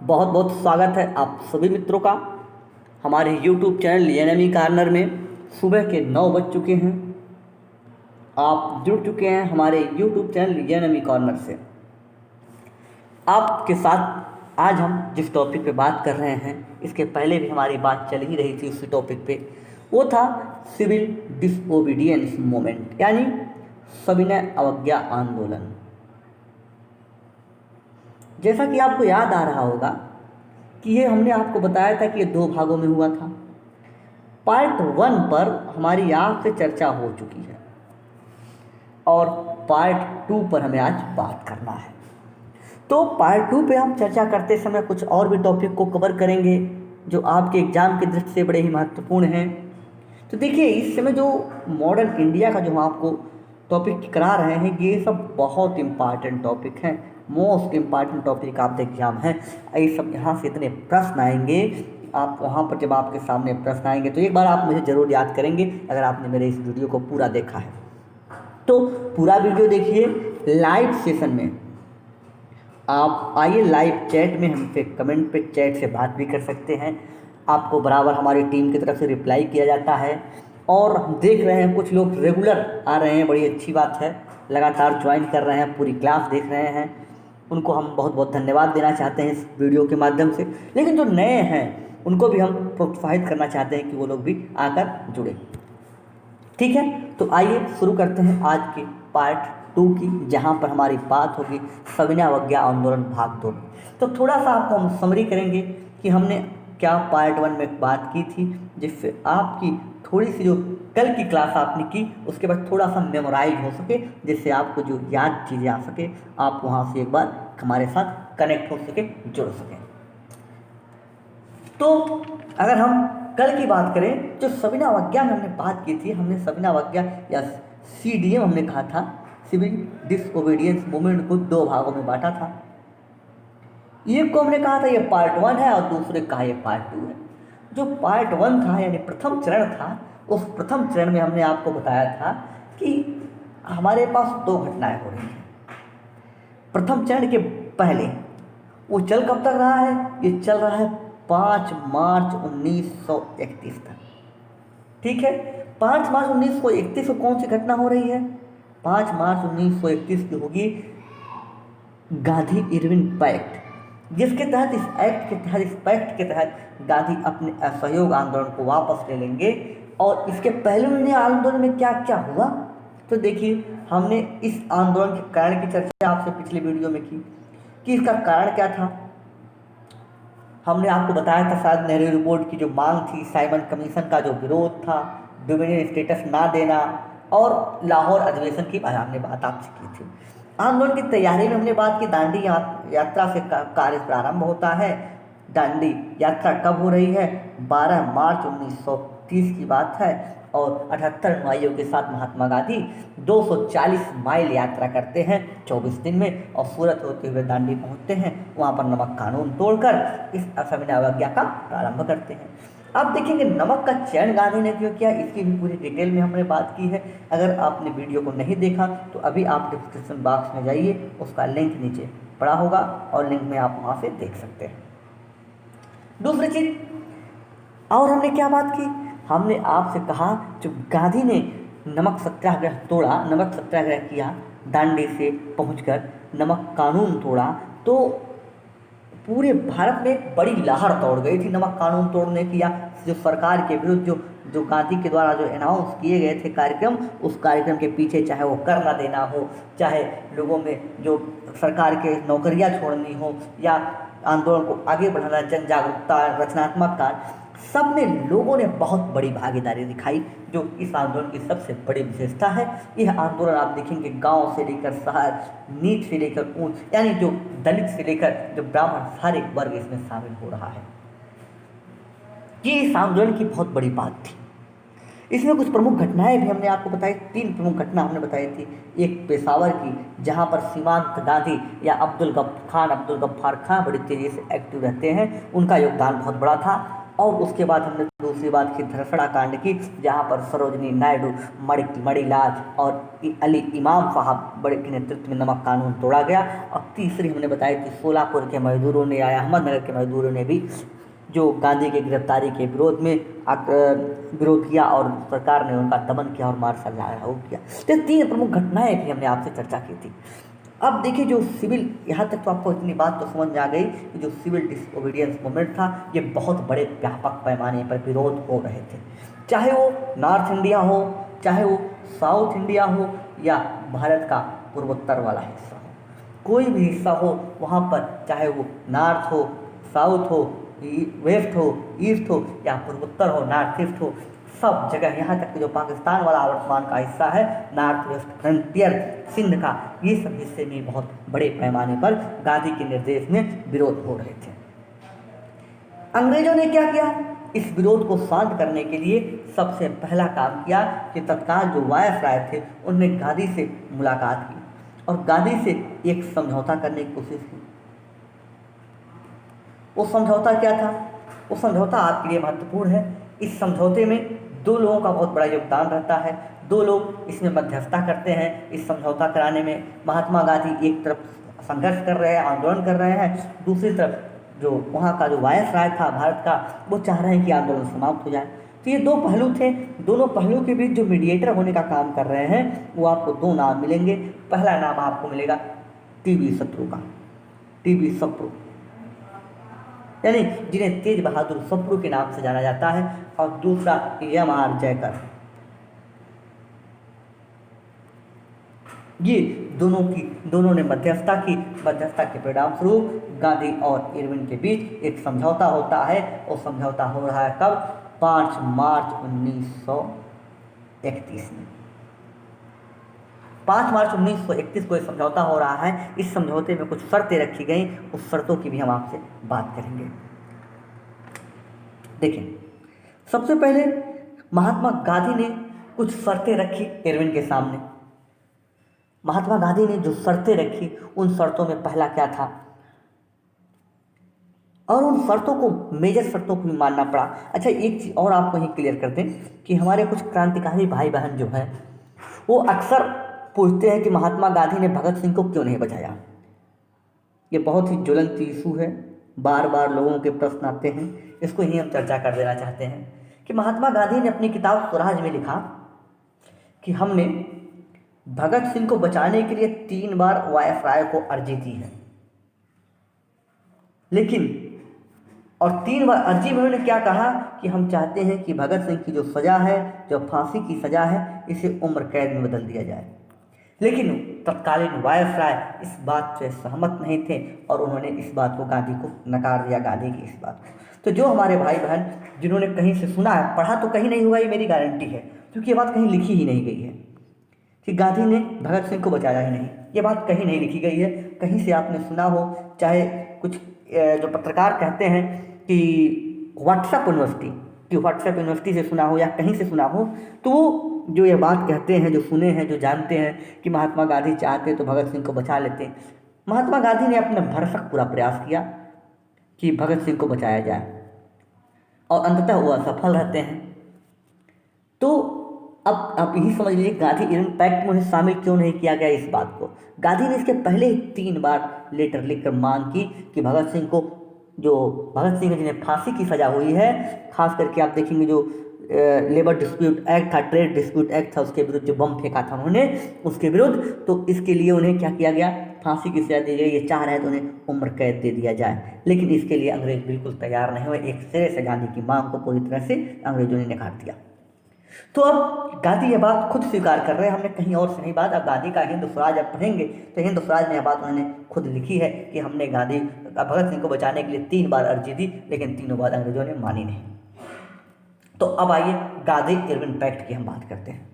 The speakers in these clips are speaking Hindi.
बहुत बहुत स्वागत है आप सभी मित्रों का हमारे YouTube चैनल एनिमी कॉर्नर में। सुबह के 9 बज चुके हैं। आप जुड़ चुके हैं हमारे YouTube चैनल एनिमी कॉर्नर से। आपके साथ आज हम जिस टॉपिक पे बात कर रहे हैं, इसके पहले भी हमारी बात चल ही रही थी उसी टॉपिक पे। वो था सिविल डिसओबीडियंस मूवमेंट, यानी सविनय अवज्ञा आंदोलन। जैसा कि आपको याद आ रहा होगा कि ये हमने आपको बताया था कि ये 2 भागों में हुआ था। पार्ट 1 पर हमारी आपसे चर्चा हो चुकी है और पार्ट 2 पर हमें आज बात करना है। तो पार्ट 2 पे हम चर्चा करते समय कुछ और भी टॉपिक को कवर करेंगे जो आपके एग्ज़ाम की दृष्टि से बड़े ही महत्वपूर्ण हैं। तो देखिए, इस समय जो मॉडर्न इंडिया का जो हम आपको टॉपिक करा रहे हैं, ये सब बहुत इम्पॉर्टेंट टॉपिक हैं, मोस्ट इम्पॉर्टेंट टॉपिक आपके एग्जाम हैं। ये सब यहाँ से इतने प्रश्न आएंगे, आप वहाँ पर जब आपके सामने प्रश्न आएंगे तो एक बार आप मुझे ज़रूर याद करेंगे अगर आपने मेरे इस वीडियो को पूरा देखा है। तो पूरा वीडियो देखिए। लाइव सेशन में आप आइए, लाइव चैट में हमसे कमेंट पे चैट से बात भी कर सकते हैं। आपको बराबर हमारी टीम की तरफ से रिप्लाई किया जाता है और हम देख रहे हैं कुछ लोग रेगुलर आ रहे हैं, बड़ी अच्छी बात है। लगातार ज्वाइन कर रहे हैं, पूरी क्लास देख रहे हैं, उनको हम बहुत बहुत धन्यवाद देना चाहते हैं इस वीडियो के माध्यम से। लेकिन जो नए हैं उनको भी हम प्रोत्साहित करना चाहते हैं कि वो लोग भी आकर जुड़े। ठीक है, तो आइए शुरू करते हैं आज के पार्ट 2 की, जहाँ पर हमारी बात होगी सविनय अवज्ञा आंदोलन भाग 2। तो थोड़ा सा आपको हम समरी करेंगे कि हमने क्या पार्ट 1 में बात की थी, जिससे आपकी थोड़ी सी जो कल की क्लास आपने की उसके बाद थोड़ा सा मेमोराइज हो सके, जिससे आपको जो याद चीज़ें आ सके, आप वहाँ से एक बार हमारे साथ कनेक्ट हो सके, जुड़ सकें। तो अगर हम कल की बात करें, जो सविनय अवज्ञा में हमने बात की थी, हमने सविनय अवज्ञा या CDM हमने कहा था, सिविल डिसओबीडियंस मूवमेंट को 2 भागों में बांटा था। एक को हमने कहा था ये पार्ट 1 है और दूसरे कहा ये पार्ट 2 है। जो पार्ट 1 था यानी प्रथम चरण था, उस प्रथम चरण में हमने आपको बताया था कि हमारे पास 2 घटनाएं हो रही हैं। प्रथम चरण के पहले वो चल कब तक रहा है? ये चल रहा है 5 मार्च 1931 तक। ठीक है, 5 मार्च 1931 को कौन सी घटना हो रही है? 5 मार्च 1931 की होगी गांधी इरविन पैक्ट, जिसके तहत इस पैक्ट के तहत गांधी अपने असहयोग आंदोलन को वापस ले लेंगे। और इसके पहले उन्हें आंदोलन में क्या क्या हुआ, तो देखिए, हमने इस आंदोलन के कारण की चर्चा आपसे पिछले वीडियो में की कि इसका कारण क्या था। हमने आपको बताया था शायद नेहरू रिपोर्ट की जो मांग थी, साइमन कमीशन का जो विरोध था, डोमिनियन स्टेटस ना देना और लाहौर अधिवेशन की हमने बात आपसे की थी। आंदोलन की तैयारी में हमने बात की दांडी यात्रा से कार्य प्रारंभ होता है। दांडी यात्रा कब हो रही है? 12 मार्च 1930 की बात है और 78 अनुयायियों के साथ महात्मा गांधी 240 माइल यात्रा करते हैं 24 दिन में और सूरत होते हुए दांडी पहुंचते हैं। वहां पर नमक कानून तोड़कर इस सविनय अवज्ञा का प्रारंभ करते हैं। अब देखेंगे नमक का चयन गांधी ने क्यों किया, इसकी भी पूरी डिटेल में हमने बात की है। अगर आपने वीडियो को नहीं देखा तो अभी आप डिस्क्रिप्शन बॉक्स में जाइए, उसका लिंक नीचे पड़ा होगा और लिंक में आप वहाँ से देख सकते हैं। दूसरी चीज और हमने क्या बात की, हमने आपसे कहा जब गांधी ने नमक सत्याग्रह तोड़ा, नमक सत्याग्रह किया, दांडी से पहुंचकर नमक कानून तोड़ा, तो पूरे भारत में एक बड़ी लहर दौड़ गई थी नमक कानून तोड़ने की, या जो सरकार के विरुद्ध जो गांधी के द्वारा जो अनाउंस किए गए थे कार्यक्रम, उस कार्यक्रम के पीछे चाहे वो कर न देना हो, चाहे लोगों में जो सरकार के नौकरियां छोड़नी हो, या आंदोलन को आगे बढ़ाना, जन जागरूकता, रचनात्मक कार्य, सब में लोगों ने बहुत बड़ी भागीदारी दिखाई, जो इस आंदोलन की सबसे बड़ी विशेषता है। यह आंदोलन आप देखेंगे गांव से लेकर शहर, नीच से लेकर ऊंच, यानी जो दलित से लेकर जो ब्राह्मण, सारे वर्ग इसमें शामिल हो रहा है। ये इस आंदोलन की बहुत बड़ी बात थी। इसमें कुछ प्रमुख घटनाएं भी हमने आपको बताई, 3 प्रमुख घटना हमने बताई थी। एक पेशावर की, जहां पर सीमांत गांधी या अब्दुल गफ्फार खान बड़ी तेजी से एक्टिव रहते हैं, उनका योगदान बहुत बड़ा था। और उसके बाद हमने दूसरी बात की धरसड़ा कांड की, जहाँ पर सरोजनी नायडू, मणिलाल और अली इमाम साहब बड़े के नेतृत्व में नमक कानून तोड़ा गया। और तीसरी हमने बताया कि सोलापुर के मजदूरों ने या अहमदनगर के मजदूरों ने भी जो गांधी की गिरफ्तारी के विरोध में विरोध किया और सरकार ने उनका दमन किया और मार्शल लॉ लागू किया। तो ये 3 प्रमुख घटनाएं भी हमने आपसे चर्चा की थी। अब देखिए जो सिविल, यहाँ तक तो आपको इतनी बात तो समझ में आ गई कि जो सिविल डिसओबीडियंस मूवमेंट था ये बहुत बड़े व्यापक पैमाने पर विरोध हो रहे थे, चाहे वो नॉर्थ इंडिया हो, चाहे वो साउथ इंडिया हो, या भारत का पूर्वोत्तर वाला हिस्सा हो, कोई भी हिस्सा हो वहाँ पर, चाहे वो नॉर्थ हो, साउथ हो, वेस्ट हो, ईस्ट हो, या पूर्वोत्तर हो, नॉर्थ ईस्ट हो, सब जगह, यहाँ तक कि जो पाकिस्तान वाला वर्तमान का हिस्सा है, नॉर्थ वेस्ट फ्रंटियर सिंध का, ये सब हिस्से में बहुत बड़े पैमाने पर गांधी के निर्देश में विरोध हो रहे थे। अंग्रेजों ने क्या किया? इस विरोध को शांत करने के लिए सबसे पहला काम किया कि तत्काल जो वायसराय थे उनने गांधी से मुलाकात की और गांधी से एक समझौता करने की कोशिश की। वो समझौता क्या था? वो समझौता आपके लिए महत्वपूर्ण है। इस समझौते में 2 लोगों का बहुत बड़ा योगदान रहता है। 2 लोग इसमें मध्यस्थता करते हैं। इस समझौता कराने में महात्मा गांधी एक तरफ संघर्ष कर रहे हैं, आंदोलन कर रहे हैं, दूसरी तरफ जो वहाँ का जो वायसराय था भारत का, वो चाह रहे हैं कि आंदोलन समाप्त हो जाए। तो ये 2 पहलू थे। दोनों पहलू के बीच जो मीडिएटर होने का काम कर रहे हैं वो आपको 2 नाम मिलेंगे। पहला नाम आपको मिलेगा टीबी सप्रू का, टीबी सप्रू, यानी जिन्हें तेज बहादुर सप्रू के नाम से जाना जाता है, और दूसरा एम.आर. जयकर। ये दोनों ने मध्यस्थता की। मध्यस्थता के परिणाम स्वरूप गांधी और इरविन के बीच एक समझौता होता है, और समझौता हो रहा है कब? 5 मार्च 1931 में। 5 मार्च 1931 को एक समझौता हो रहा है। इस समझौते में कुछ शर्तें रखी गई, उस शर्तों की भी हम आपसे बात करेंगे। देखिए, सबसे पहले महात्मा गांधी ने कुछ शर्तें रखी इरविन के सामने। महात्मा गांधी ने जो शर्तें रखी, उन शर्तों में पहला क्या था, और उन शर्तों को, मेजर शर्तों को भी मानना पड़ा। अच्छा, एक चीज़ और आपको ही क्लियर कर दें कि हमारे कुछ क्रांतिकारी भाई बहन जो हैं वो अक्सर पूछते हैं कि महात्मा गांधी ने भगत सिंह को क्यों नहीं बचाया। ये बहुत ही ज्वलंत इशू है, बार बार लोगों के प्रश्न आते हैं, इसको ही हम चर्चा कर देना चाहते हैं कि महात्मा गांधी ने अपनी किताब स्वराज में लिखा कि हमने भगत सिंह को बचाने के लिए 3 बार वायसराय को अर्जी दी है, लेकिन और 3 बार अर्जी में उन्होंने क्या कहा कि हम चाहते हैं कि भगत सिंह की जो सज़ा है, जो फांसी की सज़ा है, इसे उम्र कैद में बदल दिया जाए। लेकिन तत्कालीन वायसराय इस बात से सहमत नहीं थे और उन्होंने इस बात को, गांधी को नकार दिया, गांधी की इस बात को। तो जो हमारे भाई बहन जिन्होंने कहीं से सुना है, पढ़ा तो कहीं नहीं हुआ, ये मेरी गारंटी है, क्योंकि ये बात कहीं लिखी ही नहीं गई है कि गांधी ने भगत सिंह को बचाया ही नहीं। ये बात कहीं नहीं लिखी गई है। कहीं से आपने सुना हो, चाहे कुछ जो पत्रकार कहते हैं कि व्हाट्सएप यूनिवर्सिटी से सुना हो या कहीं से सुना हो, तो वो जो ये बात कहते हैं, जो सुने हैं, जो जानते हैं कि महात्मा गांधी चाहते तो भगत सिंह को बचा लेते। महात्मा गांधी ने अपना भरसक पूरा प्रयास किया कि भगत सिंह को बचाया जाए, और अंततः वो असफल रहते हैं। तो अब आप यही समझ लीजिए, गांधी इरविन पैक्ट में उन्हें शामिल क्यों नहीं किया गया इस बात को। गांधी ने इसके पहले ही 3 बार लेटर लिखकर मांग की कि भगत सिंह को, जो भगत सिंह जिन्हें फांसी की सज़ा हुई है, खास करके आप देखेंगे जो लेबर डिस्प्यूट एक्ट था, ट्रेड डिस्प्यूट एक्ट था, उसके विरुद्ध जो बम फेंका था उन्होंने, उसके विरुद्ध, तो इसके लिए उन्हें क्या किया गया, फांसी की सज़ा दी गई। ये चाह रहे तो उन्हें उम्र कैद दे दिया जाए, लेकिन इसके लिए अंग्रेज बिल्कुल तैयार नहीं हुए। एक सिरे से गांधी की मांग को पूरी तरह से अंग्रेजों ने नकार दिया। तो अब गांधी ये बात खुद स्वीकार कर रहे हैं, हमने कहीं और से नहीं बात। अब गांधी का हिंद स्वराज आप पढ़ेंगे तो हिंद स्वराज में यह बात उन्होंने खुद लिखी है कि हमने भगत सिंह को बचाने के लिए 3 बार अर्जी दी, लेकिन तीनों बार अंग्रेजों ने मानी नहीं। तो अब आइए गांधी इरविन पैक्ट की हम बात करते हैं।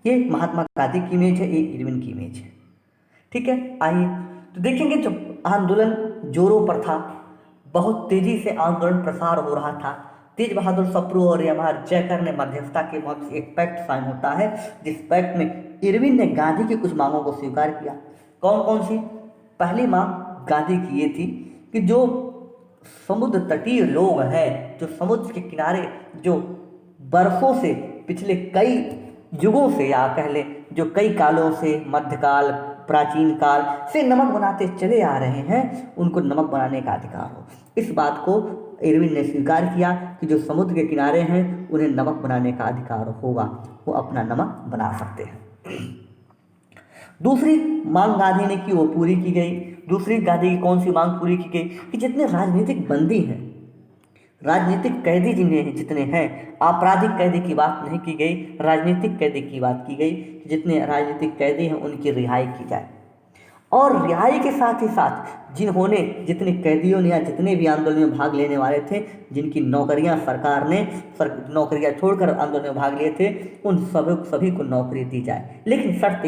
ये महात्मा गांधी की इमेज है, ये इरविन की इमेज है, ठीक है। आइए तो देखेंगे, जब आंदोलन जोरों पर था, बहुत तेजी से आंदोलन प्रसार हो रहा था, तेज बहादुर सप्रू और एम.आर. जयकर ने मध्यस्थता के मध्य से एक पैक्ट साइन होता है, जिस पैक्ट में इरविन ने गांधी की कुछ मांगों को स्वीकार किया। कौन कौन सी? पहली मांग गांधी की ये थी कि जो समुद्र तटीय लोग हैं, जो समुद्र के किनारे जो बरसों से, पिछले कई युगों से या कह लें जो कई कालों से, मध्यकाल, प्राचीन काल से नमक बनाते चले आ रहे हैं, उनको नमक बनाने का अधिकार हो। इस बात को इरविन ने स्वीकार किया कि जो समुद्र के किनारे हैं उन्हें नमक बनाने का अधिकार होगा, वो अपना नमक बना सकते हैं। दूसरी मांग गांधी ने की, वो पूरी की गई। दूसरी गांधी की कौन सी मांग पूरी की गई कि जितने राजनीतिक बंदी हैं, राजनीतिक कैदी जितने हैं, आपराधिक कैदी की बात नहीं की गई, राजनीतिक कैदी की बात की गई। जितने राजनीतिक कैदी हैं उनकी रिहाई की जाए, और रिहाई के साथ ही साथ जिन्होंने, जितने कैदियों ने या जितने भी आंदोलन में भाग लेने वाले थे, जिनकी नौकरियां सरकार ने नौकरियां छोड़कर आंदोलन में भाग लिए थे, उन सभी को नौकरी दी जाए। लेकिन शर्त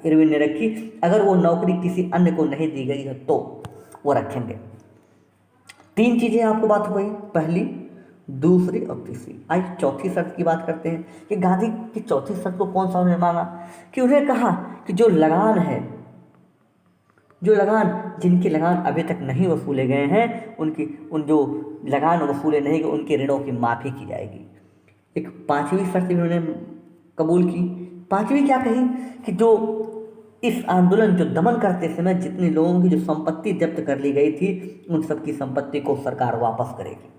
इरविन ने रखी, अगर वो नौकरी किसी अन्य को नहीं दी गई है तो वो रखेंगे। 3 चीज़ें आपको बात हो गई, पहली, दूसरी और तीसरी। आज चौथी शर्त की बात करते हैं कि गांधी की चौथी शर्त को कौन सा उन्होंने मांगा, कि उन्हें कहा कि जो लगान है, जो लगान, जिनके लगान अभी तक नहीं वसूले गए हैं, उन जो लगान वसूले नहीं गए उनके ऋणों की माफ़ी की जाएगी। एक 5वीं शर्त इन्होंने कबूल की। 5वीं क्या कही कि जो इस आंदोलन, जो दमन करते समय जितने लोगों की जो संपत्ति जब्त कर ली गई थी, उन सबकी संपत्ति को सरकार वापस करेगी।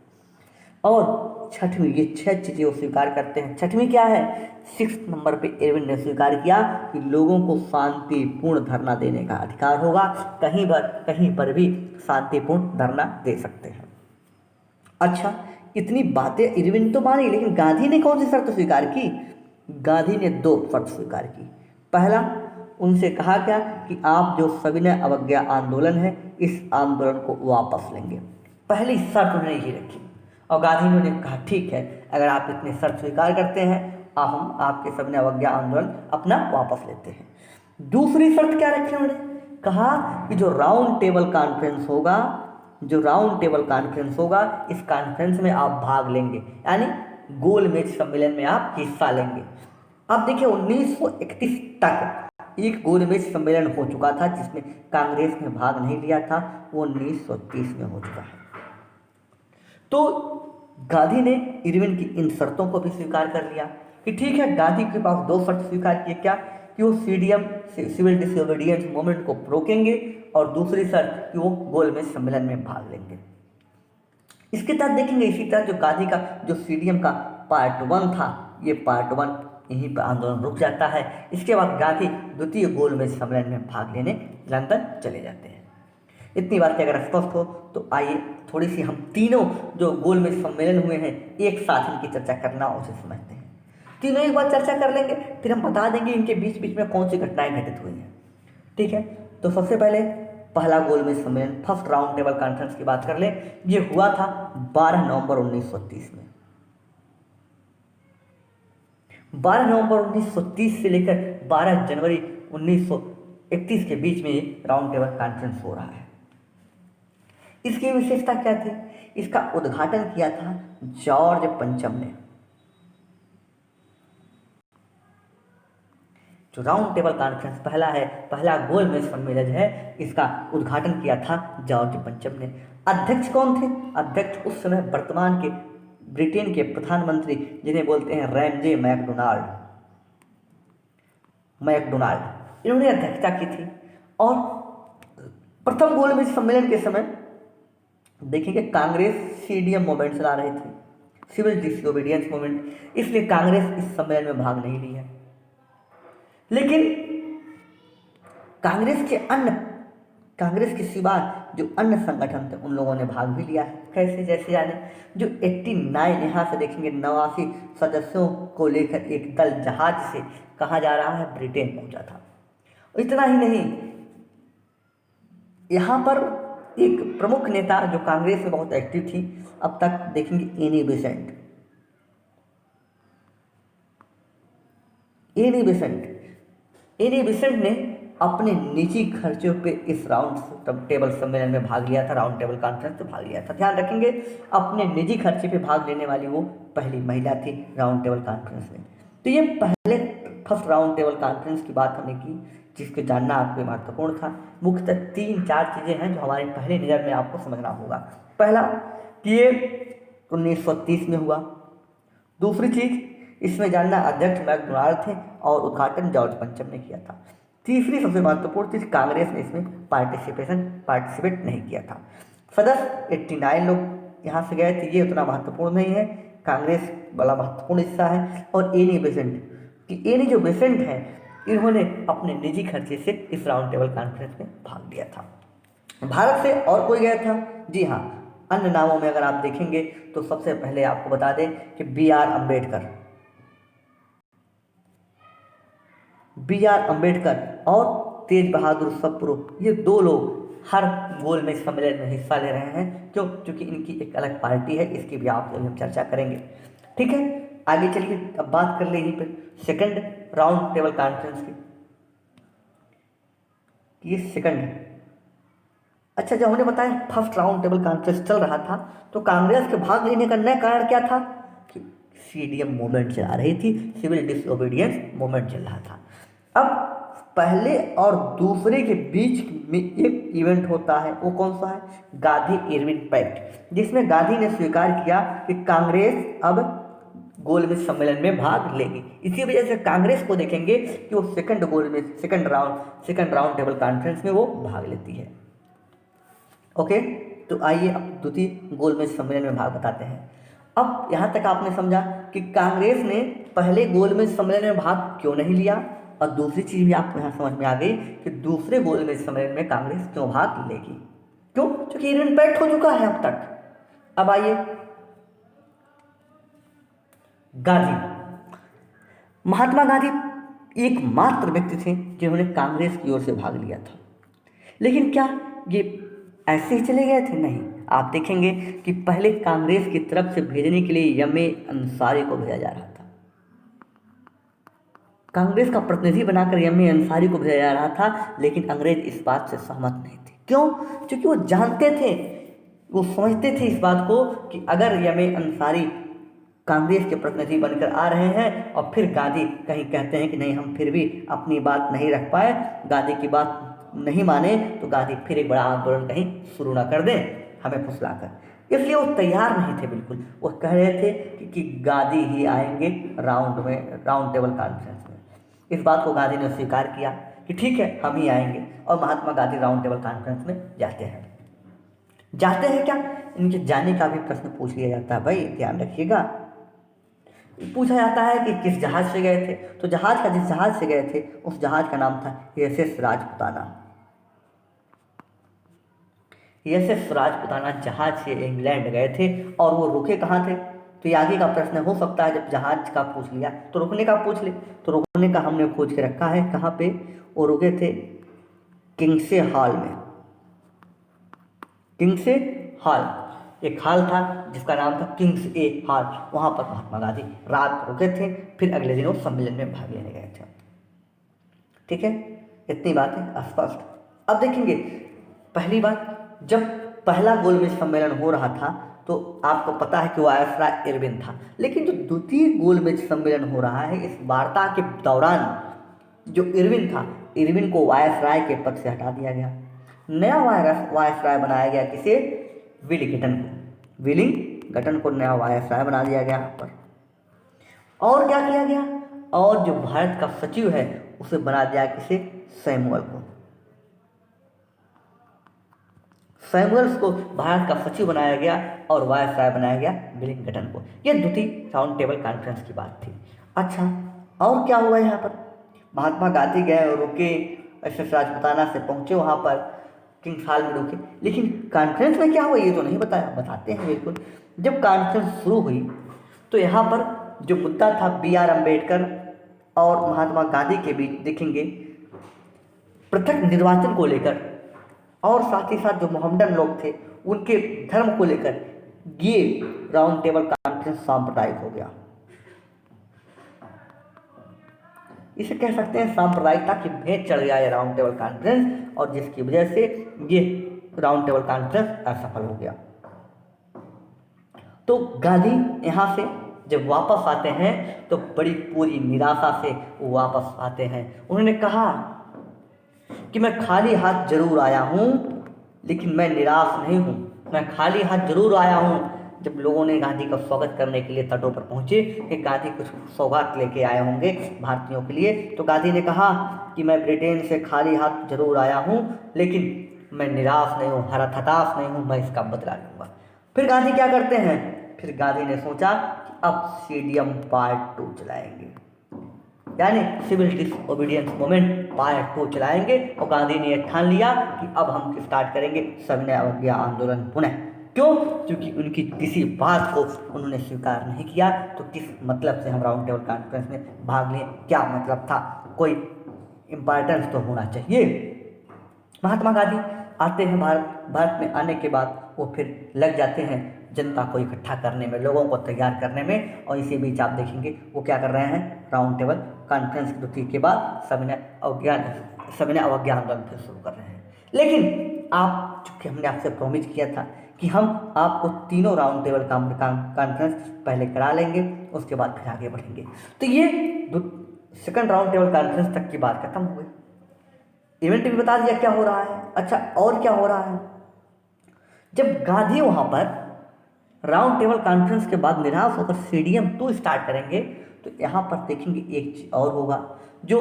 और 6वीं, ये 6 चीज़ें वो स्वीकार करते हैं। 6वीं क्या है, 6 नंबर पे इरविन ने स्वीकार किया कि लोगों को शांतिपूर्ण धरना देने का अधिकार होगा, कहीं पर भी शांतिपूर्ण धरना दे सकते हैं। अच्छा, इतनी बातें इरविन तो मानी, लेकिन गांधी ने कौन सी शर्त स्वीकार की? गांधी ने 2 शर्त स्वीकार की। पहला, उनसे कहा क्या कि आप जो सविनय अवज्ञा आंदोलन है, इस आंदोलन को वापस लेंगे। पहली शर्त उन्होंने ये रखी, और गांधी ने कहा ठीक है, अगर आप इतने शर्त स्वीकार करते हैं, हम आपके सविनय अवज्ञा आंदोलन अपना वापस लेते हैं। दूसरी शर्त क्या रखी उन्होंने? कहा कि जो राउंड टेबल कॉन्फ्रेंस होगा, इस कॉन्फ्रेंस में आप भाग लेंगे, यानी गोलमेज सम्मेलन में आप हिस्सा लेंगे। अब देखिए, 1931 तक एक गोलमेज सम्मेलन हो चुका था जिसमें कांग्रेस ने भाग नहीं लिया था, वो 1930 में हो चुका है। तो गांधी ने इरविन की इन शर्तों को भी स्वीकार कर लिया कि ठीक है। गांधी के पास 2 शर्त स्वीकार किए, क्या कि वो सीडीएम, सिविल डिसोबीडियंस मूवमेंट को रोकेंगे, और दूसरी शर्त कि वो गोलमेज सम्मेलन में भाग लेंगे। इसके तहत देखेंगे, इसी तरह जो गांधी का जो सीडीएम का पार्ट 1 था, ये पार्ट 1 यहीं पर आंदोलन रुक जाता है। इसके बाद गांधी द्वितीय गोलमेज सम्मेलन में भाग लेने लंदन चले जाते हैं। इतनी बातें अगर स्पष्ट हो तो आइए थोड़ी सी हम तीनों जो गोलमेज सम्मेलन हुए हैं एक साथ इनकी चर्चा करना उसे समझते हैं। तीनों एक बार चर्चा कर लेंगे, फिर हम बता देंगे इनके बीच बीच में कौन सी घटनाएं घटित हुई हैं। ठीक है, तो सबसे पहले पहला गोलमेज सम्मेलन, फर्स्ट राउंड टेबल कॉन्फ्रेंस की बात कर ले। ये हुआ था 12 नवंबर 1930 में। 12 नवंबर 1930 से लेकर 12 जनवरी 1931 के बीच में राउंड टेबल कॉन्फ्रेंस हो रहा है। इसकी विशेषता क्या थी? इसका उद्घाटन किया था जॉर्ज पंचम ने। जो राउंड टेबल कॉन्फ्रेंस पहला गोलमेज सम्मेलन है, इसका उद्घाटन किया था जॉर्ज पंचम ने। अध्यक्ष कौन थे? अध्यक्ष उस समय वर्तमान के ब्रिटेन के प्रधानमंत्री, जिन्हें बोलते हैं रैमजे मैकडोनाल्ड, इन्होंने अध्यक्षता की थी। और प्रथम गोलमेज सम्मेलन के समय देखेंगे कांग्रेस सीडीएम मूवमेंट चला रही थी, सिविल डिसोबीडियंस मूवमेंट, इसलिए कांग्रेस इस सम्मेलन में भाग नहीं लिया। लेकिन कांग्रेस के सिवा जो अन्य संगठन थे उन लोगों ने भाग भी लिया है। कैसे? जैसे यानी जो 89, यहाँ से देखेंगे 89 सदस्यों को लेकर एक दल जहाज से कहाँ जा रहा है, ब्रिटेन पहुंचा था। इतना ही नहीं, यहाँ पर एक प्रमुख नेता जो कांग्रेस में बहुत एक्टिव थी अब तक, देखेंगे एनी बेसेंट ने अपने निजी खर्चों पे इस राउंड टेबल सम्मेलन में भाग लिया था, राउंड टेबल कॉन्फ्रेंस में भाग लिया था। ध्यान रखेंगे, अपने निजी खर्चे पे भाग लेने वाली वो पहली महिला थी राउंड टेबल कॉन्फ्रेंस में। तो ये पहले फर्स्ट राउंड टेबल कॉन्फ्रेंस की बात हमने की जिसको जानना आपके महत्वपूर्ण था। मुख्यतः 3-4 चीज़ें हैं जो हमारी पहली नज़र में आपको समझना होगा। पहला कि ये 1930 में हुआ। दूसरी चीज़, इसमें जानना अध्यक्ष मैकडोनाल्ड थे और उद्घाटन जॉर्ज पंचम ने किया था। तीसरी सबसे महत्वपूर्ण चीज़, कांग्रेस ने इसमें पार्टिसिपेट नहीं किया था। सदस्य 89 लोग यहाँ से गए थे, ये उतना महत्वपूर्ण नहीं है, कांग्रेस बड़ा महत्वपूर्ण हिस्सा है। और एनी बेसेंट, कि एनी जो बेसेंट हैं इन्होंने अपने निजी खर्चे से इस राउंड टेबल कॉन्फ्रेंस में भाग लिया था। भारत से और कोई गया था? जी हाँ, अन्य नामों में अगर आप देखेंगे तो सबसे पहले आपको बता दें कि बी आर अम्बेडकर और तेज बहादुर सप्रू, ये 2 लोग हर गोलमेज सम्मेलन में हिस्सा ले रहे हैं। क्यों? क्योंकि इनकी एक अलग पार्टी है, इसकी भी आप अभी हम चर्चा करेंगे। ठीक है, आगे चलिए अब बात कर ले यहीं पर सेकंड राउंड टेबल कॉन्फ्रेंस की। ये सेकंड है। अच्छा, जब हमने बताया फर्स्ट राउंड टेबल कॉन्फ्रेंस चल रहा था तो कांग्रेस के भाग लेने का नया कारण क्या था कि सीडीएम मूवमेंट चला रही थी, सिविल डिसओबीडियंस मूवमेंट चल रहा था। अब पहले और दूसरे के बीच में एक इवेंट होता है, वो कौन सा है? गांधी इरविन पैक्ट, जिसमें गांधी ने स्वीकार किया कि कांग्रेस अब गोलमेज सम्मेलन में भाग लेगी। इसी वजह से कांग्रेस को देखेंगे कि वो सेकंड राउंड टेबल कॉन्फ्रेंस में वो भाग लेती है। ओके, तो आइए अब द्वितीय गोलमेज सम्मेलन में भाग बताते हैं। अब यहाँ तक आपने समझा कि कांग्रेस ने पहले गोलमेज सम्मेलन में भाग क्यों नहीं लिया, और दूसरी चीज़ भी आपको यहाँ समझ में आ गई कि दूसरे गोलमेज सम्मेलन में कांग्रेस क्यों भाग लेगी। क्यों? क्योंकि इवेंट पैक्ट हो चुका है अब तक। अब आइए गांधी, महात्मा गांधी एकमात्र व्यक्ति थे जिन्होंने कांग्रेस की ओर से भाग लिया था। लेकिन क्या ये ऐसे ही चले गए थे? नहीं, आप देखेंगे कि पहले कांग्रेस की तरफ से भेजने के लिए यमे अंसारी को भेजा जा रहा था। कांग्रेस का प्रतिनिधि बनाकर यमे अंसारी को भेजा जा रहा था, लेकिन अंग्रेज इस बात से सहमत नहीं थे। क्यों? क्योंकि वो जानते थे, वो समझते थे इस बात को कि अगर यमे अंसारी कांग्रेस के प्रतिनिधि बनकर आ रहे हैं और फिर गांधी कहीं कहते हैं कि नहीं, हम फिर भी अपनी बात नहीं रख पाए, गांधी की बात नहीं माने, तो गांधी फिर एक बड़ा आंदोलन कहीं शुरू ना कर दें हमें फुसलाकर। इसलिए वो तैयार नहीं थे बिल्कुल। वो कह रहे थे कि गांधी ही आएंगे राउंड टेबल कॉन्फ्रेंस में। इस बात को गांधी ने स्वीकार किया कि ठीक है, हम ही आएंगे, और Mahatma Gandhi round table conference में जाते हैं क्या? इनके जाने का भी प्रश्न पूछ लिया जाता है, भाई ध्यान रखिएगा। पूछा जाता है कि किस जहाज से गए थे, तो जिस जहाज से गए थे उस जहाज का नाम था SS राजपुताना। SS राजपुताना जहाज से इंग्लैंड गए थे, और वो रुके कहाँ थे? तो ये आगे का प्रश्न हो सकता है, जब जहाज का पूछ लिया तो रुकने का पूछ ले। तो रुकने का हमने खोज के रखा है, कहाँ पे वो रुके थे? किंग्से हॉल में। किंग्से हॉल एक हॉल था जिसका नाम था किंग्स ए हॉल, वहाँ पर महात्मा गांधी रात रुके थे, फिर अगले दिन वो सम्मेलन में भाग लेने गए थे। ठीक है, इतनी बातें स्पष्ट। अब देखेंगे पहली बात, जब पहला गोलमेज सम्मेलन हो रहा था तो आपको पता है कि वायसराय इरविन था, लेकिन जो द्वितीय गोलमेज सम्मेलन हो रहा है, इस वार्ता के दौरान जो इरविन था, इरविन को वायसराय के पद से हटा दिया गया। नया वायसराय बनाया गया किसे? विलिंगटन को नया वायसराय बना दिया गया यहाँ पर। और क्या किया गया? और जो भारत का सचिव है उसे बना दिया किसे? सैमुअल्स को भारत का सचिव बनाया गया और वायसराय बनाया गया विलिंगटन को। यह द्वितीय राउंड टेबल कॉन्फ्रेंस की बात थी। अच्छा, और क्या हुआ यहाँ पर? महात्मा गांधी गए और रुके, SS राजपुताना से पहुँचे वहाँ पर, किंग्स हॉल में रुके, लेकिन कॉन्फ्रेंस में क्या हुआ ये तो नहीं बताया। बताते हैं बिल्कुल। जब कॉन्फ्रेंस शुरू हुई तो यहाँ पर जो मुद्दा था BR अम्बेडकर और महात्मा गांधी के बीच देखेंगे पृथक निर्वाचन को लेकर, और साथ ही साथ जो मोहम्मदन लोग थे उनके धर्म को लेकर, ये राउंड टेबल कॉन्फ्रेंस सांप्रदायिक हो गया। इसे कह सकते हैं सांप्रदायिकता की भेंट चढ़ गया ये राउंड टेबल कॉन्फ्रेंस, और जिसकी वजह से ये राउंड टेबल कॉन्फ्रेंस असफल हो गया। तो गांधी यहाँ से जब वापस आते हैं तो बड़ी पूरी निराशा से वो वापस आते हैं। उन्होंने कहा कि मैं खाली हाथ जरूर आया हूँ लेकिन मैं निराश नहीं हूँ। मैं खाली हाथ जरूर आया हूँ। जब लोगों ने गांधी का स्वागत करने के लिए तटों पर पहुंचे कि गांधी कुछ सौगात लेके आए होंगे भारतीयों के लिए, तो गांधी ने कहा कि मैं ब्रिटेन से खाली हाथ जरूर आया हूँ लेकिन मैं निराश नहीं हूँ, हताश नहीं हूँ, मैं इसका बदला लूँगा। फिर गांधी क्या करते हैं, फिर गांधी ने सोचा कि अब सीडीएम पार्ट 2 चलाएंगे, यानी सिविल डिसओबीडियंस मूवमेंट पार्ट 2 चलाएंगे। और गांधी ने यह ठान लिया कि अब हम स्टार्ट करेंगे सविनय अवज्ञा आंदोलन पुनः। क्यों? क्योंकि उनकी किसी बात को उन्होंने स्वीकार नहीं किया। तो किस मतलब से हम राउंड टेबल कॉन्फ्रेंस में भाग लें, क्या मतलब था, कोई इम्पॉर्टेंस तो होना चाहिए। महात्मा गांधी आते हैं भारत में आने के बाद वो फिर लग जाते हैं जनता को इकट्ठा करने में, लोगों को तैयार करने में। और इसी बीच आप देखेंगे वो क्या कर रहे हैं, राउंड टेबल कॉन्फ्रेंस के बाद सविनय अवज्ञा आंदोलन फिर शुरू कर रहे हैं। लेकिन आप, चूँकि हमने आपसे प्रॉमिस किया था कि हम आपको तीनों राउंड टेबल कॉन्फ्रेंस पहले करा लेंगे, उसके बाद फिर आगे बढ़ेंगे। तो ये सेकंड राउंड टेबल कॉन्फ्रेंस तक की बात खत्म हो गई। इवेंट भी बता दिया क्या हो रहा है। अच्छा, और क्या हो रहा है, जब गांधी वहां पर राउंड टेबल कॉन्फ्रेंस के बाद निराश होकर सीडीएम 2 स्टार्ट करेंगे, तो यहाँ पर देखेंगे एक चीज और होगा। जो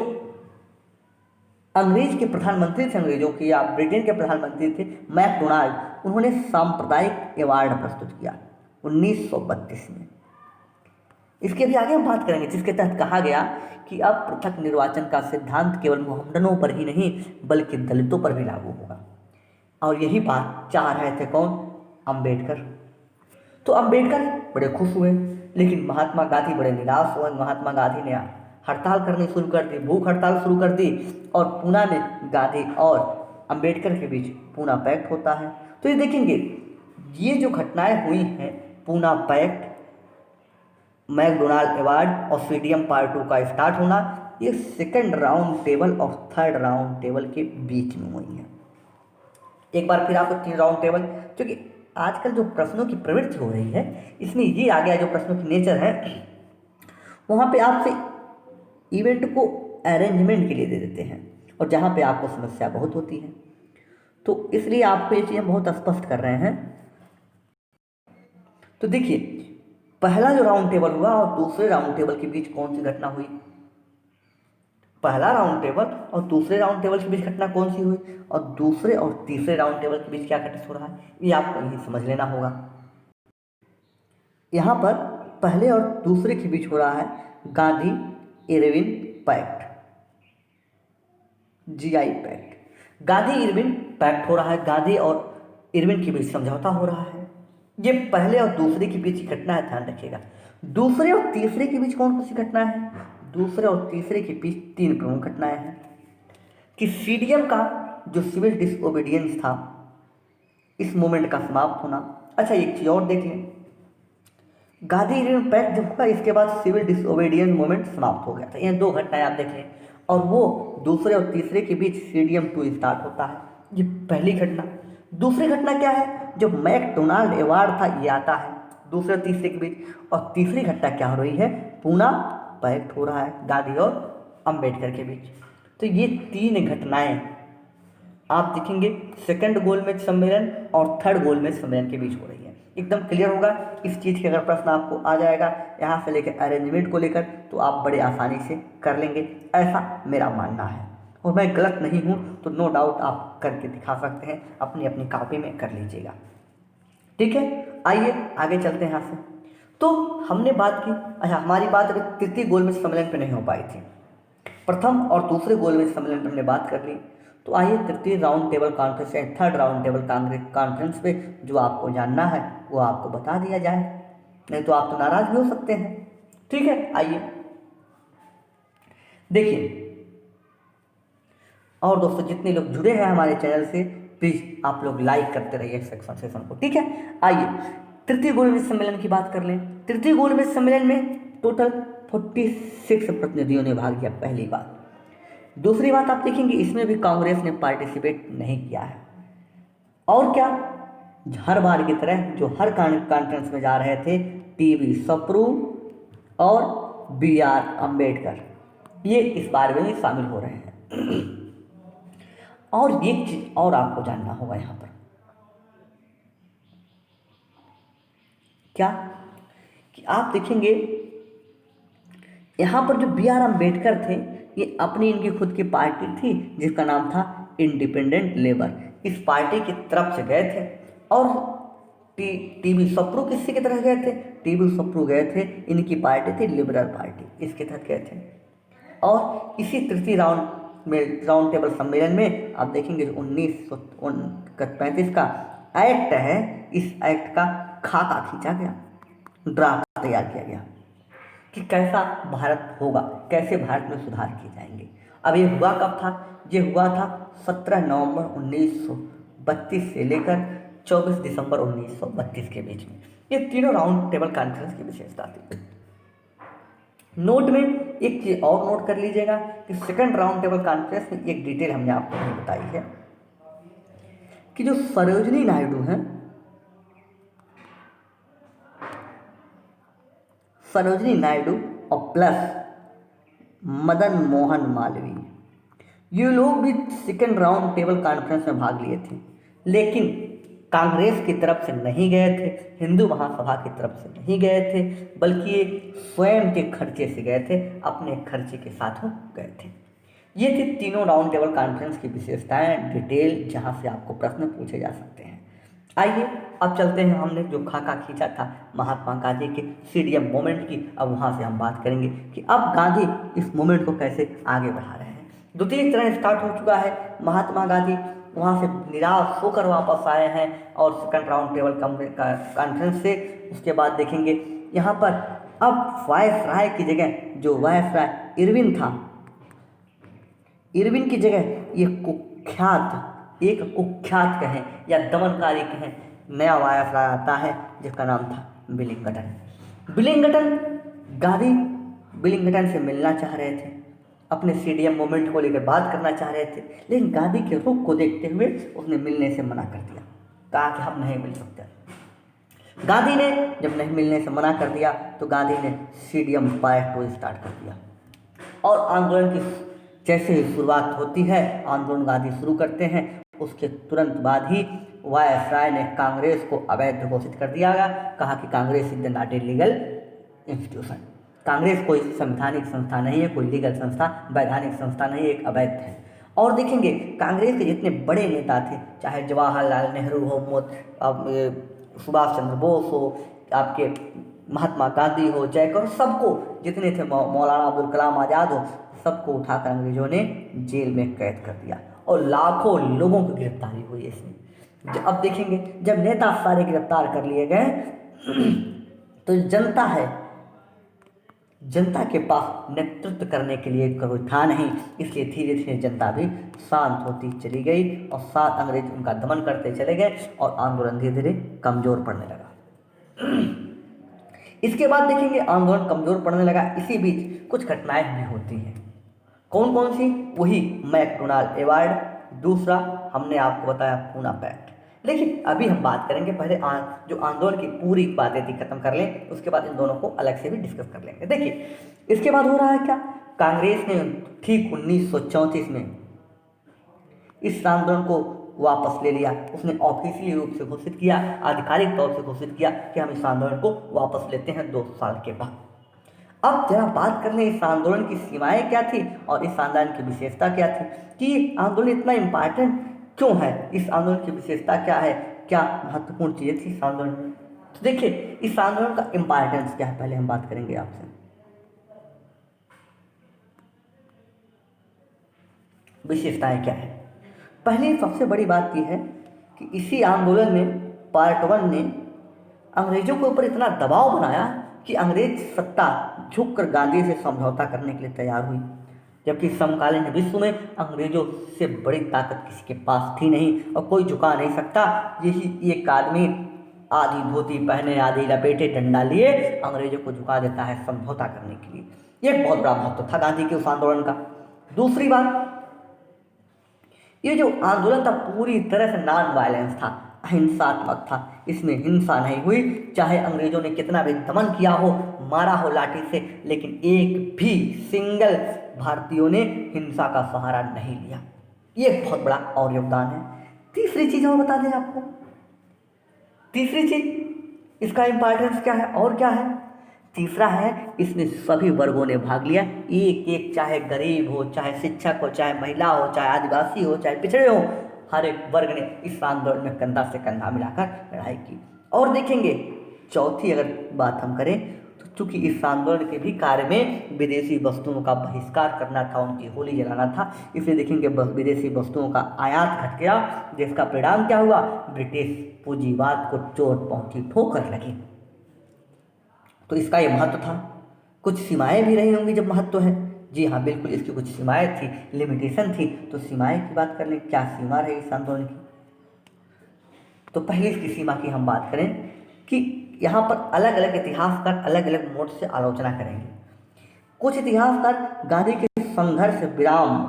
अंग्रेज के प्रधानमंत्री थे, अंग्रेजों के या ब्रिटेन के प्रधानमंत्री थे मैकडोनाल्ड, उन्होंने सांप्रदायिक अवार्ड प्रस्तुत किया 1932 में। इसके भी आगे हम बात करेंगे, जिसके तहत कहा गया कि अब पृथक निर्वाचन का सिद्धांत केवल मोहम्मदनों पर ही नहीं बल्कि दलितों पर भी लागू होगा। और यही बात चाह रहे थे कौन, अम्बेडकर। तो अम्बेडकर बड़े खुश हुए, लेकिन महात्मा गांधी बड़े निराश हुए। महात्मा गांधी ने हड़ताल करनी शुरू कर दी, भूख हड़ताल शुरू कर दी। और पूना में गांधी और अम्बेडकर के बीच पूना पैक्ट होता है। तो ये देखेंगे, ये जो घटनाएं हुई हैं, पूना पैक्ट, मैकडोनाल्ड अवार्ड और सीडीएम पार्ट 2 का स्टार्ट होना, ये सेकंड राउंड टेबल और थर्ड राउंड टेबल के बीच में हुई है। एक बार फिर आपको 3 राउंड टेबल, क्योंकि आजकल जो प्रश्नों की प्रवृत्ति हो रही है इसमें ये आ गया, जो प्रश्नों की नेचर है वहाँ पे आपसे इवेंट को अरेंजमेंट के लिए दे देते हैं, और जहाँ पे आपको समस्या बहुत होती है, तो इसलिए आपको ये चीज़ें बहुत स्पष्ट कर रहे हैं। तो देखिए, पहला जो राउंड टेबल हुआ और दूसरे राउंड टेबल के बीच कौन सी घटना हुई, पहला राउंड टेबल और दूसरे राउंड टेबल के बीच घटना कौन सी हुई, और दूसरे और तीसरे राउंड टेबल के बीच क्या घटित हो रहा है, ये आपको यही समझ लेना होगा। यहाँ पर पहले और दूसरे के बीच हो रहा है Gandhi Irwin pact, GI pact. Gandhi Irwin pact हो रहा है, गांधी और इरविन के बीच समझौता हो रहा है। ये पहले और दूसरे के बीच की घटना है, ध्यान रखिएगा। दूसरे और तीसरे के बीच कौन कौन सी घटना है, दूसरे और तीसरे के बीच 3 प्रमुख घटनाएं हैं कि सीडीएम का जो सिविल डिसओबीडियंस था, इस मूवमेंट का समाप्त होना। अच्छा, एक चीज और देख लें, गांधी इरविन पैक्ट जब हुआ इसके बाद सिविल डिसओबीडियंस मूवमेंट समाप्त हो गया था। ये 2 घटनाएं आप देख लें, और वो दूसरे और तीसरे के बीच सीडीएम 2 स्टार्ट होता है, ये पहली घटना। दूसरी घटना क्या है, जो मैकडोनाल्ड अवार्ड था ये आता है दूसरे और तीसरे के बीच। और तीसरी घटना क्या हो रही है, पूना पैक्ट हो रहा है गांधी और अंबेडकर के बीच। तो ये 3 घटनाएं आप देखेंगे सेकंड गोलमेज सम्मेलन और थर्ड गोलमेज सम्मेलन के बीच हो रही है। एकदम क्लियर होगा। इस चीज़ के अगर प्रश्न आपको आ जाएगा यहाँ से लेकर अरेंजमेंट को लेकर, तो आप बड़े आसानी से कर लेंगे, ऐसा मेरा मानना है। और मैं गलत नहीं हूँ तो नो डाउट आप करके दिखा सकते हैं, अपनी अपनी कॉपी में कर लीजिएगा। ठीक है, आइए आगे चलते हैं यहाँ से। तो हमने बात की, अच्छा हमारी बात अभी तृतीय गोलमेज सम्मेलन पे नहीं हो पाई थी, प्रथम और दूसरे गोलमेज सम्मेलन पर हमने बात कर ली। तो आइए तृतीय राउंड टेबल कॉन्फ्रेंस या थर्ड राउंड टेबल कॉन्फ्रेंस पे जो आपको जानना है वो आपको बता दिया जाए, नहीं तो आप तो नाराज भी हो सकते हैं। ठीक है, आइए देखिए। और दोस्तों जितने लोग जुड़े हैं हमारे चैनल से, प्लीज आप लोग लाइक करते रहिए सेशन को। ठीक है, आइए तृतीय गोलमेज सम्मेलन की बात कर लें। तृतीय गोलमेज सम्मेलन में टोटल 46 प्रतिनिधियों ने भाग लिया, पहली बात। दूसरी बात आप देखेंगे, इसमें भी कांग्रेस ने पार्टिसिपेट नहीं किया है। और क्या, हर बार की तरह जो हर कॉन्फ्रेंस में जा रहे थे, टीवी सप्रू और बीआर अम्बेडकर, ये इस बार में भी शामिल हो रहे हैं। और एक चीज और आपको जानना होगा यहाँ पर, क्या कि आप देखेंगे यहाँ पर जो बी आर अम्बेडकर थे, ये अपनी इनकी खुद की पार्टी थी जिसका नाम था इंडिपेंडेंट लेबर। इस पार्टी की तरफ से गए थे। और टीबी सप्रू किससे की तरह गए थे? टीबी सप्रू गए थे, इनकी पार्टी थी लिबरल पार्टी, इसके तहत गए थे। और इसी तृतीय राउंड टेबल सम्मेलन में आप देखेंगे 1935 का एक्ट है, इस एक्ट का खाका खींचा गया, ड्राफ्ट तैयार किया गया कि कैसा भारत होगा, कैसे भारत में सुधार किए जाएंगे। अब ये हुआ कब था? ये हुआ था 17 नवंबर 1932 से लेकर 24 दिसंबर 1932 के बीच में। ये तीनों राउंड टेबल कॉन्फ्रेंस की विशेषता थी। नोट में एक चीज और नोट कर लीजिएगा कि सेकंड राउंड टेबल कॉन्फ्रेंस में एक डिटेल हमने आपको नहीं बताई है कि जो सरोजिनी नायडू हैं, सरोजिनी नायडू और प्लस मदन मोहन मालवीय, ये लोग भी सेकंड राउंड टेबल कॉन्फ्रेंस में भाग लिए थे, लेकिन कांग्रेस की तरफ से नहीं गए थे, हिंदू महासभा की तरफ से नहीं गए थे, बल्कि ये स्वयं के खर्चे से गए थे, अपने खर्चे के साथ गए थे। ये थी तीनों राउंड टेबल कॉन्फ्रेंस की विशेषताएं, डिटेल, जहां से आपको प्रश्न पूछे जा सकते हैं। आइए अब चलते हैं, हमने जो खाका खींचा था महात्मा गांधी के सीडीएम मूवमेंट की, अब वहाँ से हम बात करेंगे कि अब गांधी इस मूवमेंट को कैसे आगे बढ़ा रहे हैं। द्वितीय चरण स्टार्ट हो चुका है, महात्मा गांधी वहाँ से निराश होकर वापस आए हैं और सेकंड राउंड टेबल कॉन्फ्रेंस से। उसके बाद देखेंगे यहाँ पर अब वायसराय की जगह, जो वायसराय इरविन था, इरविन की जगह ये कुख्यात कहें या दमनकारी कहें, नया वायसराय आता है जिसका नाम था विलिंगटन। गांधी विलिंगटन से मिलना चाह रहे थे, अपने सीडीएम मूवमेंट को लेकर बात करना चाह रहे थे, लेकिन गांधी के रुख को देखते हुए उसने मिलने से मना कर दिया, कहा कि हम नहीं मिल सकते। गांधी ने जब नहीं मिलने से मना कर दिया तो गांधी ने सीडीएम पार्ट 2 स्टार्ट कर दिया और आंदोलन की जैसे ही शुरुआत होती है, आंदोलन गांधी शुरू करते हैं, उसके तुरंत बाद ही वायसराय ने कांग्रेस को अवैध घोषित कर दिया गया, कहा कि Congress is not a legal institution, Congress कोई संवैधानिक संस्था नहीं है, कोई लीगल संस्था, वैधानिक संस्था नहीं, एक अवैध है। और देखेंगे कांग्रेस के जितने बड़े नेता थे, चाहे जवाहरलाल नेहरू हो, सुभाष चंद्र बोस हो, आपके महात्मा गांधी हो, जयकर, सबको जितने थे, मौलाना अब्दुल कलाम आज़ाद हो, सबको उठाकर अंग्रेजों ने जेल में कैद कर दिया और लाखों लोगों की गिरफ्तारी हुई इसमें। अब देखेंगे जब नेता सारे गिरफ्तार कर लिए गए तो जनता है, जनता के पास नेतृत्व करने के लिए कोई था नहीं, इसलिए धीरे धीरे जनता भी शांत होती चली गई और साथ अंग्रेज उनका दमन करते चले गए और आंदोलन धीरे धीरे कमजोर पड़ने लगा। इसके बाद देखेंगे आंदोलन कमजोर पड़ने लगा, इसी बीच कुछ घटनाएं भी होती हैं। कौन कौन सी? वही मैकडोनाल्ड अवार्ड, दूसरा हमने आपको बताया पूना पैक्ट। लेकिन अभी हम बात करेंगे, पहले जो आंदोलन की पूरी बातें थी खत्म कर लें, उसके बाद इन दोनों को अलग से भी डिस्कस कर लेंगे। देखिए इसके बाद हो रहा है क्या, कांग्रेस ने ठीक 1934 में इस आंदोलन को वापस ले लिया, उसने ऑफिशियली रूप से घोषित किया, आधिकारिक तौर से घोषित किया कि हम इस आंदोलन को वापस लेते हैं 2 साल के बाद। अब जरा बात कर लें इस आंदोलन की सीमाएं क्या थी और इस आंदोलन की विशेषता क्या थी, कि आंदोलन इतना इम्पॉर्टेंट क्यों है, इस आंदोलन की विशेषता क्या है, क्या महत्वपूर्ण चीज़ें थी इस आंदोलन में। तो देखिए इस आंदोलन का इम्पॉर्टेंस क्या है, पहले हम बात करेंगे आपसे। विशेषताएं क्या है? पहली सबसे बड़ी बात यह है कि इसी आंदोलन में पार्ट 1 ने अंग्रेजों के ऊपर इतना दबाव बनाया कि अंग्रेज सत्ता झुककर गांधी से समझौता करने के लिए तैयार हुई, जबकि समकालीन विश्व में अंग्रेजों से बड़ी ताकत किसी के पास थी नहीं और कोई झुका नहीं सकता। यही एक आदमी आधी धोती पहने, आधी लपेटे, डंडा लिए अंग्रेजों को झुका देता है समझौता करने के लिए। यह एक बहुत बड़ा महत्व था गांधी के उस आंदोलन का। दूसरी बात, ये जो आंदोलन था पूरी तरह से नॉन वायलेंस था, अहिंसात्मक था, इसमें हिंसा नहीं हुई, चाहे अंग्रेजों ने कितना भी दमन किया हो, मारा हो लाठी से, लेकिन एक भी सिंगल भारतीयों ने हिंसा का सहारा नहीं लिया। ये एक बहुत बड़ा और योगदान है। तीसरी चीज़ और बता दें आपको, तीसरी चीज इसका इम्पोर्टेंस क्या है और क्या है। तीसरा है, इसमें सभी वर्गों ने भाग लिया, एक एक, चाहे गरीब हो, चाहे शिक्षक हो, चाहे महिला हो, चाहे आदिवासी हो, चाहे पिछड़े हो, हर एक वर्ग ने इस आंदोलन में कंधा से कंधा मिलाकर लड़ाई की। और देखेंगे चौथी अगर बात हम करें तो चूंकि इस आंदोलन के भी कार्य में विदेशी वस्तुओं का बहिष्कार करना था, उनकी होली जलाना था, इसलिए देखेंगे विदेशी वस्तुओं का आयात घट गया, जिसका परिणाम क्या हुआ, ब्रिटिश पूंजीवाद को चोट पहुंची, ठोकर लगी। तो इसका ये महत्व था। कुछ सीमाएं भी रही होंगी जब महत्व है, जी हाँ बिल्कुल, इसकी कुछ सीमाएं थी, लिमिटेशन थी। तो सीमाएं की बात कर लें, क्या सीमा रही इस आंदोलन की। तो पहली इसकी सीमा की हम बात करें कि यहाँ पर अलग अलग इतिहासकार अलग अलग मोड से आलोचना करेंगे। कुछ इतिहासकार गांधी के संघर्ष विराम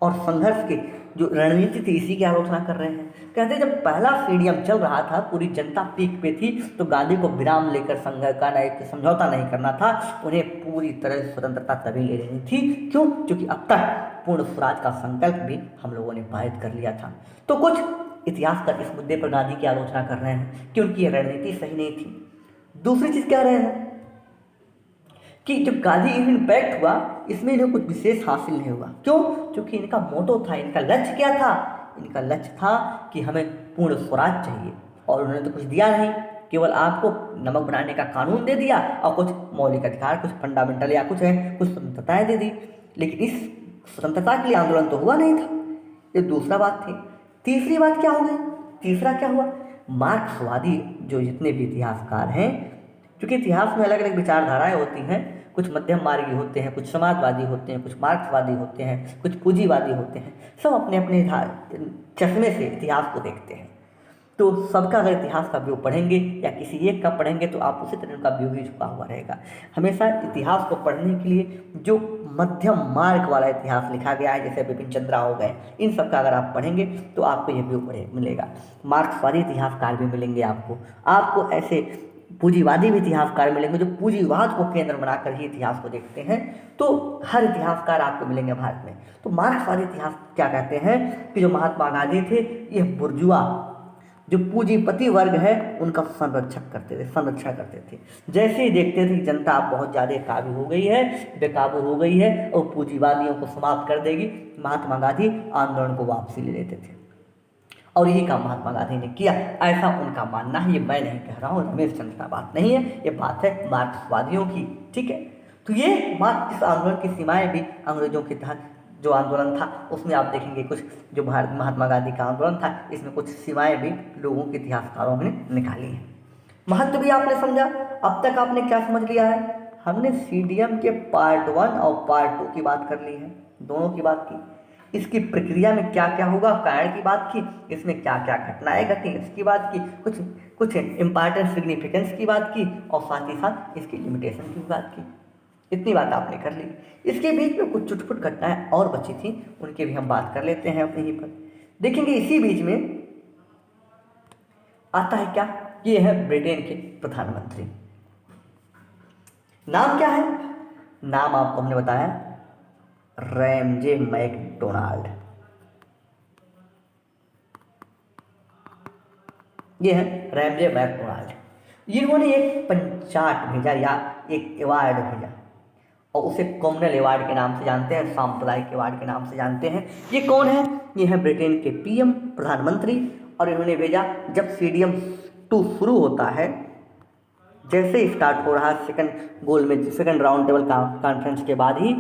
और संघर्ष की जो रणनीति थी इसी की आलोचना कर रहे हैं। कहते हैं जब पहला सीडीएम चल रहा था, पूरी जनता पीक पे थी, तो गांधी को विराम लेकर संघर्ष का नहीं, समझौता नहीं करना था, उन्हें पूरी तरह से स्वतंत्रता तभी ले लेनी थी। क्यों? क्योंकि अब तक पूर्ण स्वराज का संकल्प भी हम लोगों ने पारित कर लिया था। तो कुछ इतिहासकार इस मुद्दे पर गांधी की आलोचना कर रहे हैं कि उनकी रणनीति सही नहीं थी। दूसरी चीज क्या रहे हैं कि जब गांधी इम्पैक्ट हुआ, इसमें इन्हें कुछ विशेष हासिल नहीं हुआ। क्यों? क्योंकि इनका मोटो था, इनका लक्ष्य क्या था, इनका लक्ष्य था कि हमें पूर्ण स्वराज चाहिए, और उन्होंने तो कुछ दिया नहीं, केवल आपको नमक बनाने का कानून दे दिया और कुछ मौलिक अधिकार, कुछ फंडामेंटल या कुछ है, कुछ स्वतंत्रताएं दे दी, लेकिन इस स्वतंत्रता के लिए आंदोलन तो हुआ नहीं था। ये दूसरा बात थी। तीसरी बात क्या हो गई, तीसरा क्या हुआ, मार्क्सवादी जो जितने भी इतिहासकार हैं, क्योंकि इतिहास में अलग अलग विचारधाराएं होती हैं, कुछ मध्यम मार्गी होते हैं, कुछ समाजवादी होते हैं, कुछ मार्क्सवादी होते हैं, कुछ पूंजीवादी होते हैं, सब अपने अपने चश्मे से इतिहास को देखते हैं। तो सबका अगर इतिहास का व्यू पढ़ेंगे या किसी एक का पढ़ेंगे तो आप उसी तरह का व्यू ही झुका हुआ रहेगा। हमेशा इतिहास को पढ़ने के लिए जो मध्यम मार्ग वाला इतिहास लिखा गया है, जैसे बिपिन चंद्रा हो गए, इन सब का अगर आप पढ़ेंगे तो आपको यह व्यू मिलेगा। मार्क्सवादी इतिहासकार भी मिलेंगे आपको ऐसे पूंजीवादी भी इतिहासकार मिलेंगे जो पूंजीवाद को केंद्र बनाकर ही इतिहास को देखते हैं। तो हर इतिहासकार आपको मिलेंगे भारत में। तो मार्क्सवादी इतिहास क्या कहते हैं कि जो महात्मा गांधी थे, यह बुर्जुआ जो पूंजीपति वर्ग है उनका संरक्षण करते थे। जैसे ही देखते थे कि जनता अब बहुत ज़्यादा काबू हो गई है, बेकाबू हो गई है और पूंजीवादियों को समाप्त कर देगी, महात्मा गांधी आंदोलन को वापसी ले लेते थे। और यही काम महात्मा गांधी ने किया, ऐसा उनका मानना है। ये मैं नहीं कह रहा हूँ, रमेश चंद्र का बात नहीं है, ये बात है मार्क्सवादियों की। ठीक है, तो ये इस आंदोलन की सीमाएं भी अंग्रेजों के तहत जो आंदोलन था उसमें आप देखेंगे कुछ जो महात्मा गांधी का आंदोलन था, इसमें कुछ सीमाएं भी लोगों के इतिहासकारों ने निकाली हैं। महत्व भी आपने समझा। अब तक आपने क्या समझ लिया है, हमने सीडीएम के पार्ट 1 और पार्ट 2 की बात कर ली है, दोनों की बात की, इसकी प्रक्रिया में क्या क्या होगा कारण की बात की, इसमें क्या क्या घटनाएं घटी इसकी बात की, कुछ इम्पॉर्टेंट सिग्निफिकेंस की बात की, और साथ ही साथ इसकी लिमिटेशन की बात की। इतनी बात आपने कर ली। इसके बीच में कुछ चुटपुट घटनाएं और बची थी, उनकी भी हम बात कर लेते हैं अपने ही पर। देखेंगे इसी बीच में आता है क्या, ये है ब्रिटेन के प्रधानमंत्री। नाम क्या है, नाम आपको हमने बताया रैमजे मैकडोनाल्ड। ये है रैमजे मैकडोनाल्ड। इन्होंने एक पंचाट भेजा या एक अवार्ड भेजा, और उसे कॉमनल अवार्ड के नाम से जानते हैं, सांप्रदायिक अवार्ड के नाम से जानते हैं। ये कौन है, ये है ब्रिटेन के पीएम प्रधानमंत्री, और इन्होंने भेजा जब सीडीएम 2 शुरू होता है, जैसे ही स्टार्ट हो रहा है सेकंड राउंड टेबल कॉन्फ्रेंस के बाद ही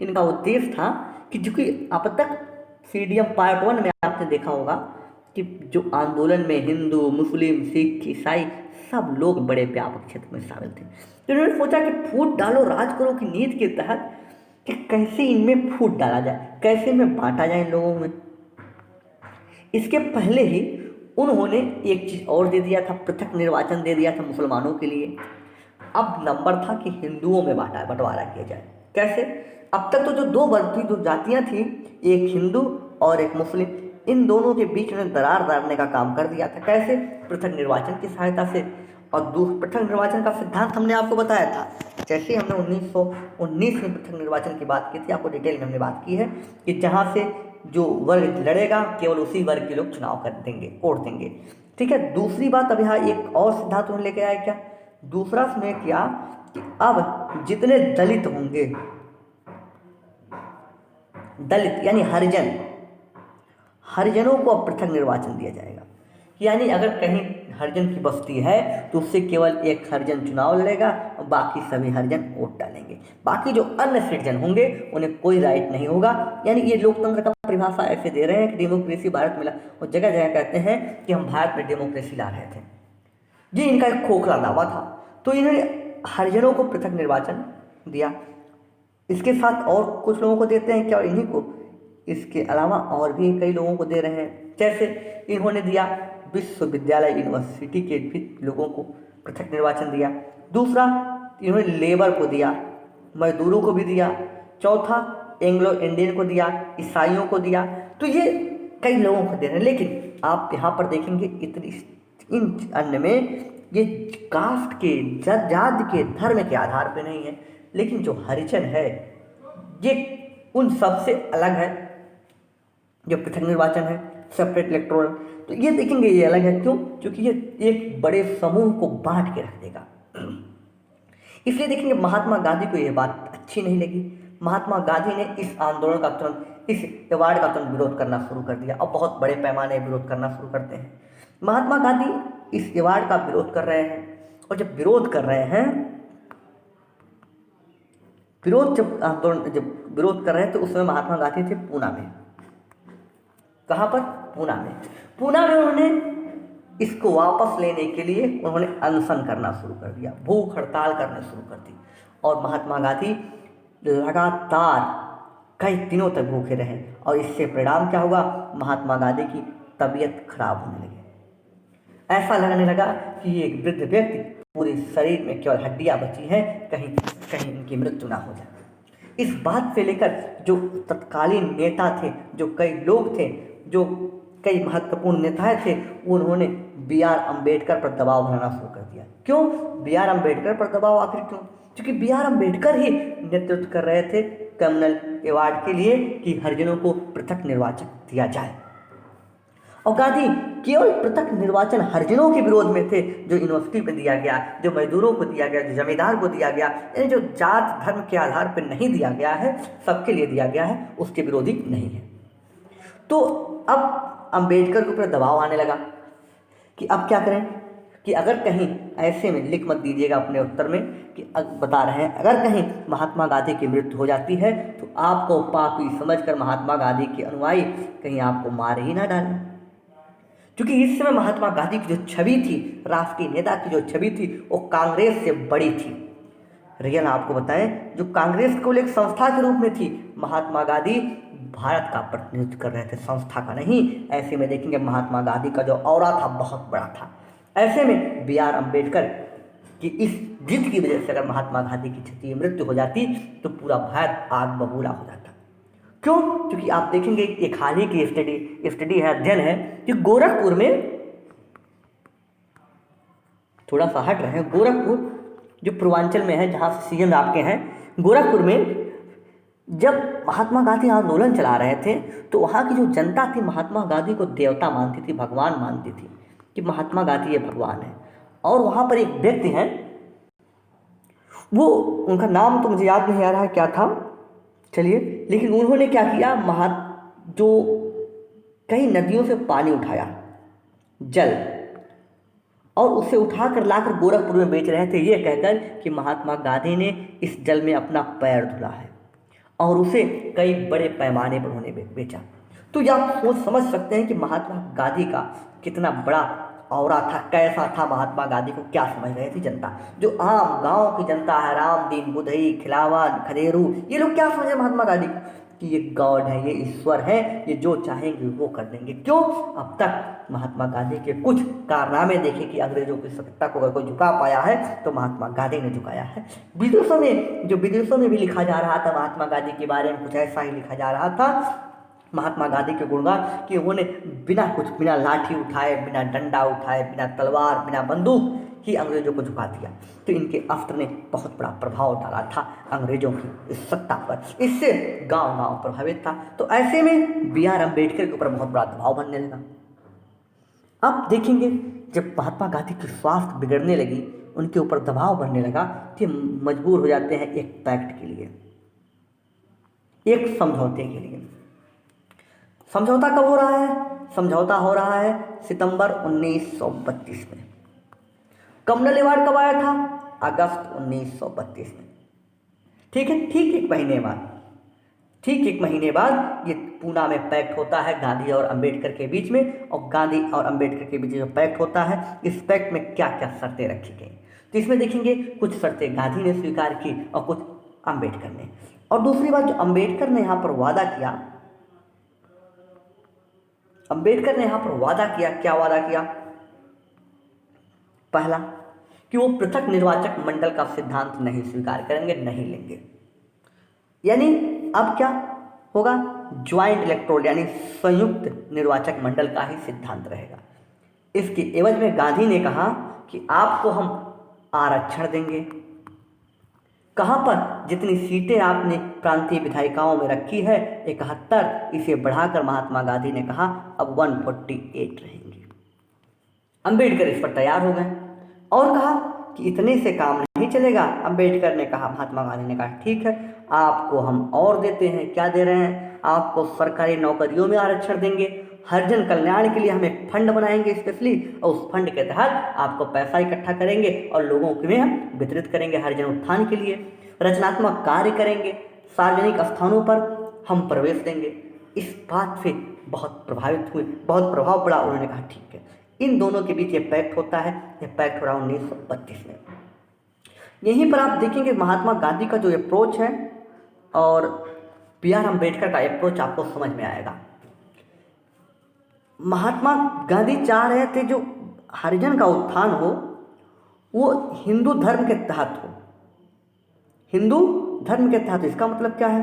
इनका उद्देश्य था कि चूंकि अब तक सीडीएम पार्ट 1 में आपने देखा होगा कि जो आंदोलन में हिंदू, मुस्लिम, सिख, ईसाई सब लोग बड़े व्यापक क्षेत्र में शामिल थे। तो इन्होंने सोचा कि फूट डालो राज करो की नीति के तहत कि कैसे इनमें फूट डाला जाए, कैसे इनमें बांटा जाए इन लोगों में। इसके पहले ही उन्होंने एक चीज़ और दे दिया था, पृथक निर्वाचन दे दिया था मुसलमानों के लिए। अब नंबर था कि हिंदुओं में बंटवारा किया जाए। कैसे, अब तक तो जो दो वर्ग थी, दो जातियाँ थी, एक हिंदू और एक मुस्लिम, इन दोनों के बीच में दरार डालने का काम कर दिया था। कैसे, पृथक निर्वाचन की सहायता से। और पृथक निर्वाचन का सिद्धांत हमने आपको बताया था जैसे हमने 1919 में पृथक निर्वाचन की बात की थी, आपको डिटेल में हमने बात की है कि जहाँ से जो वर्ग लड़ेगा केवल उसी वर्ग के लोग चुनाव कर देंगे, वोट देंगे। ठीक है। दूसरी बात, अब यहाँ एक और सिद्धांत उन्होंने लेके आया क्या, दूसरा उसने किया कि अब जितने दलित होंगे, दलित यानी हरिजनों को अब पृथक निर्वाचन दिया जाएगा। यानी अगर कहीं हरिजन की बस्ती है तो उससे केवल एक हरिजन चुनाव लड़ेगा और बाकी सभी हरिजन वोट डालेंगे। बाकी जो अन्य सिटीजन होंगे उन्हें कोई राइट नहीं होगा। यानी ये लोकतंत्र का परिभाषा ऐसे दे रहे हैं कि डेमोक्रेसी भारत में और जगह जगह कहते हैं कि हम भारत में डेमोक्रेसी ला रहे थे। ये इनका एक खोखला दावा था। तो इन्होंने हरिजनों को पृथक निर्वाचन दिया। इसके साथ और कुछ लोगों को देते हैं क्या, और इन्हीं को, इसके अलावा और भी कई लोगों को दे रहे हैं। जैसे इन्होंने दिया विश्वविद्यालय यूनिवर्सिटी के भी लोगों को पृथक निर्वाचन दिया। दूसरा, इन्होंने लेबर को दिया, मजदूरों को भी दिया। चौथा, एंग्लो इंडियन को दिया, ईसाइयों को दिया। तो ये कई लोगों को दे रहे हैं। लेकिन आप यहाँ पर देखेंगे इन अन्य में ये कास्ट के, जाति के, धर्म के आधार पे नहीं है। लेकिन जो हरिजन है ये उन सबसे अलग है। जो पृथक निर्वाचन है, सेपरेट इलेक्टोरल, तो ये देखेंगे ये अलग है। क्यों? क्योंकि ये एक बड़े समूह को बांट के रख देगा। इसलिए देखेंगे महात्मा गांधी को यह बात अच्छी नहीं लगी। महात्मा गांधी ने इस आंदोलन का तुरंत, इस अवार्ड का तुरंत विरोध करना शुरू कर दिया और बहुत बड़े पैमाने विरोध करना शुरू करते हैं। महात्मा गांधी इस अवार्ड का विरोध कर रहे हैं, और जब विरोध कर रहे हैं, जब विरोध कर रहे हैं तो उस समय महात्मा गांधी थे पूना में। कहाँ पर? पूना में। पूना में उन्होंने इसको वापस लेने के लिए उन्होंने अनशन करना शुरू कर दिया, भूख हड़ताल करना शुरू कर दी। और महात्मा गांधी लगातार कई दिनों तक भूखे रहे, और इससे परिणाम क्या हुआ? महात्मा गांधी की तबीयत खराब होने लगी। ऐसा लगने लगा कि ये एक वृद्ध व्यक्ति, पूरे शरीर में केवल हड्डियां बची हैं, कहीं कहीं इनकी मृत्यु ना हो जाए। इस बात से लेकर जो तत्कालीन नेता थे, जो कई लोग थे, जो कई महत्वपूर्ण नेताएं थे, उन्होंने B.R. अम्बेडकर पर दबाव बनाना शुरू कर दिया। क्यों B.R. अम्बेडकर पर दबाव? आखिर क्यों? क्योंकि B.R. अम्बेडकर ही नेतृत्व कर रहे थे कम्युनल अवार्ड के लिए कि हरिजनों को पृथक निर्वाचन दिया जाए। और गांधी केवल पृथक निर्वाचन हरिजनों के विरोध में थे, जो यूनिवर्सिटी पे दिया गया, जो मजदूरों को दिया गया, जो जमींदार को दिया गया, यानी जो जात धर्म के आधार पर नहीं दिया गया है, सबके लिए दिया गया है, उसके विरोधी नहीं है। तो अब अम्बेडकर के ऊपर दबाव आने लगा कि अब क्या करें, कि अगर कहीं ऐसे में लिख मत दीजिएगा अपने उत्तर में कि बता रहे हैं, अगर कहीं महात्मा गांधी की मृत्यु हो जाती है तो आपको पापी समझकर महात्मा गांधी के अनुयायी कहीं आपको मार ही ना डालें। क्योंकि इस समय महात्मा गांधी की जो छवि थी, राष्ट्रीय नेता की जो छवि थी, वो कांग्रेस से बड़ी थी। रियल आपको बताएं, जो कांग्रेस को एक संस्था के रूप में थी, महात्मा गांधी भारत का प्रतिनिधित्व कर रहे थे, संस्था का नहीं। ऐसे में देखेंगे महात्मा गांधी का जो औरा था बहुत बड़ा था। ऐसे में B.R. अम्बेडकर की इस जिद की वजह से अगर महात्मा गांधी की क्षति मृत्यु हो जाती तो पूरा भारत आग बबूला हो जाता। क्यों? क्योंकि आप देखेंगे एक हाल ही की स्टडी है, अध्ययन है कि गोरखपुर में, थोड़ा सा हट रहे हैं, गोरखपुर जो पूर्वांचल में है, जहाँ से CM आपके हैं, गोरखपुर में जब महात्मा गांधी आंदोलन चला रहे थे तो वहाँ की जो जनता थी महात्मा गांधी को देवता मानती थी, भगवान मानती थी कि महात्मा गांधी ये भगवान है। और वहाँ पर एक व्यक्ति हैं, वो, उनका नाम तो मुझे याद नहीं आ रहा है क्या था, चलिए, लेकिन उन्होंने क्या किया, जो कई नदियों से पानी उठाया, जल, और उसे उठाकर लाकर गोरखपुर में बेच रहे थे, ये कहकर कि महात्मा गांधी ने इस जल में अपना पैर धुला है, और उसे कई बड़े पैमाने पर उन्होंने बेचा। तो ये आप सोच समझ सकते हैं कि महात्मा गांधी का कितना बड़ा औरा था, कैसा था महात्मा गांधी को क्या समझ रही थी जनता। जो आम गांव की जनता है, राम दीन बुधई, खिलावन, खदेरू, ये लोग क्या समझे महात्मा गांधी को कि ये गॉड है, ये ईश्वर है, ये जो चाहेंगे वो कर देंगे। क्यों? अब तक महात्मा गांधी के कुछ कारनामे देखे कि अंग्रेजों की सत्ता को अगर कोई झुका पाया है तो महात्मा गांधी ने झुकाया है। विदेशों में भी लिखा जा रहा था महात्मा गांधी के बारे में, कुछ ऐसा ही लिखा जा रहा था महात्मा गांधी के गुणगान कि उन्होंने बिना लाठी उठाए, बिना डंडा उठाए, बिना तलवार, बिना बंदूक ही अंग्रेजों को झुका दिया। तो इनके अस्त्र ने बहुत बड़ा प्रभाव डाला था अंग्रेजों की इस सत्ता पर, इससे गांव गांव प्रभावित था। तो ऐसे में बी आर अम्बेडकर के ऊपर बहुत बड़ा दबाव बनने लगा। अब देखेंगे जब महात्मा गांधी की स्वास्थ्य बिगड़ने लगी, उनके ऊपर दबाव बनने लगा, कि मजबूर हो जाते हैं एक पैक्ट के लिए, एक समझौते के लिए। समझौता कब हो रहा है? समझौता हो रहा है सितंबर 1932 में। कम्युनल अवार्ड कब आया था? अगस्त 1932 में। ठीक है, ठीक एक महीने बाद ये पूना में पैक्ट होता है गांधी और अंबेडकर के बीच में। और गांधी और अंबेडकर के बीच जो पैक्ट होता है, इस पैक्ट में क्या क्या शर्तें रखी गई, तो इसमें देखेंगे कुछ शर्तें गांधी ने स्वीकार की और कुछ अंबेडकर ने। और दूसरी बात, जो अंबेडकर ने यहाँ पर वादा किया, क्या वादा किया? पहला, कि वो पृथक निर्वाचक मंडल का सिद्धांत नहीं स्वीकार करेंगे, नहीं लेंगे। यानी अब क्या होगा? ज्वाइंट इलेक्टोरल यानी संयुक्त निर्वाचक मंडल का ही सिद्धांत रहेगा। इसके एवज में गांधी ने कहा कि आपको हम आरक्षण देंगे। कहाँ पर? जितनी सीटें आपने प्रांतीय विधायिकाओं में रखी है 71, इसे बढ़ाकर महात्मा गांधी ने कहा अब 148 रहेंगी। अंबेडकर इस पर तैयार हो गए और कहा कि इतने से काम नहीं चलेगा। अंबेडकर ने कहा, महात्मा गांधी ने कहा ठीक है, आपको हम और देते हैं। क्या दे रहे हैं? आपको सरकारी नौकरियों में आरक्षण देंगे, हरिजन कल्याण के लिए हम एक फंड बनाएंगे स्पेशली, और उस फंड के तहत आपको पैसा इकट्ठा करेंगे और लोगों में हम वितरित करेंगे हरिजन उत्थान के लिए। रचनात्मक कार्य करेंगे, सार्वजनिक स्थानों पर हम प्रवेश देंगे। इस बात से बहुत प्रभावित हुए, बहुत प्रभाव पड़ा। उन्होंने कहा ठीक है। इन दोनों के बीच ये पैक्ट होता है। ये पैक्ट हो रहा 1932 में। यहीं पर आप देखेंगे महात्मा गांधी का जो अप्रोच है और बी आर अम्बेडकर का अप्रोच आपको समझ में आएगा। महात्मा गांधी चाह रहे थे जो हरिजन का उत्थान हो वो हिंदू धर्म के तहत हो। हिंदू धर्म के तहत, इसका मतलब क्या है?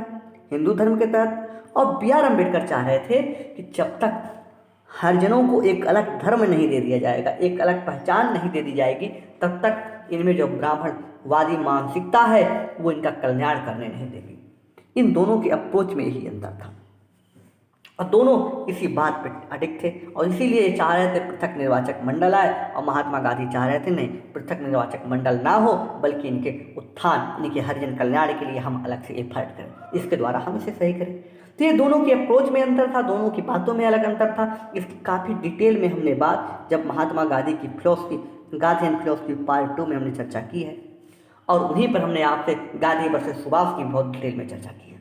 हिंदू धर्म के तहत। और बी आर अम्बेडकर चाह रहे थे कि जब तक हरिजनों को एक अलग धर्म नहीं दे दिया जाएगा, एक अलग पहचान नहीं दे दी जाएगी, तब तक इनमें जो ब्राह्मणवादी मानसिकता है वो इनका कल्याण करने नहीं देगी। इन दोनों के अप्रोच में यही अंतर था और दोनों इसी बात पर अडिग थे। और इसीलिए ये चाह रहे थे पृथक निर्वाचक मंडल आए, और महात्मा गांधी चाह रहे थे नहीं, पृथक निर्वाचक मंडल ना हो, बल्कि इनके उत्थान, इनके हरिजन कल्याण के लिए हम अलग से एफर्ट करें, इसके द्वारा हम इसे सही करें। तो ये दोनों के अप्रोच में अंतर था, दोनों की बातों में अलग अंतर था। इसकी काफ़ी डिटेल में हमने बात जब महात्मा गांधी की philosophy, Gandhi and philosophy part 2 में हमने चर्चा की है, और उन्हीं पर हमने आपसे गांधी वर्सेस सुभाष की बहुत डिटेल में चर्चा की है।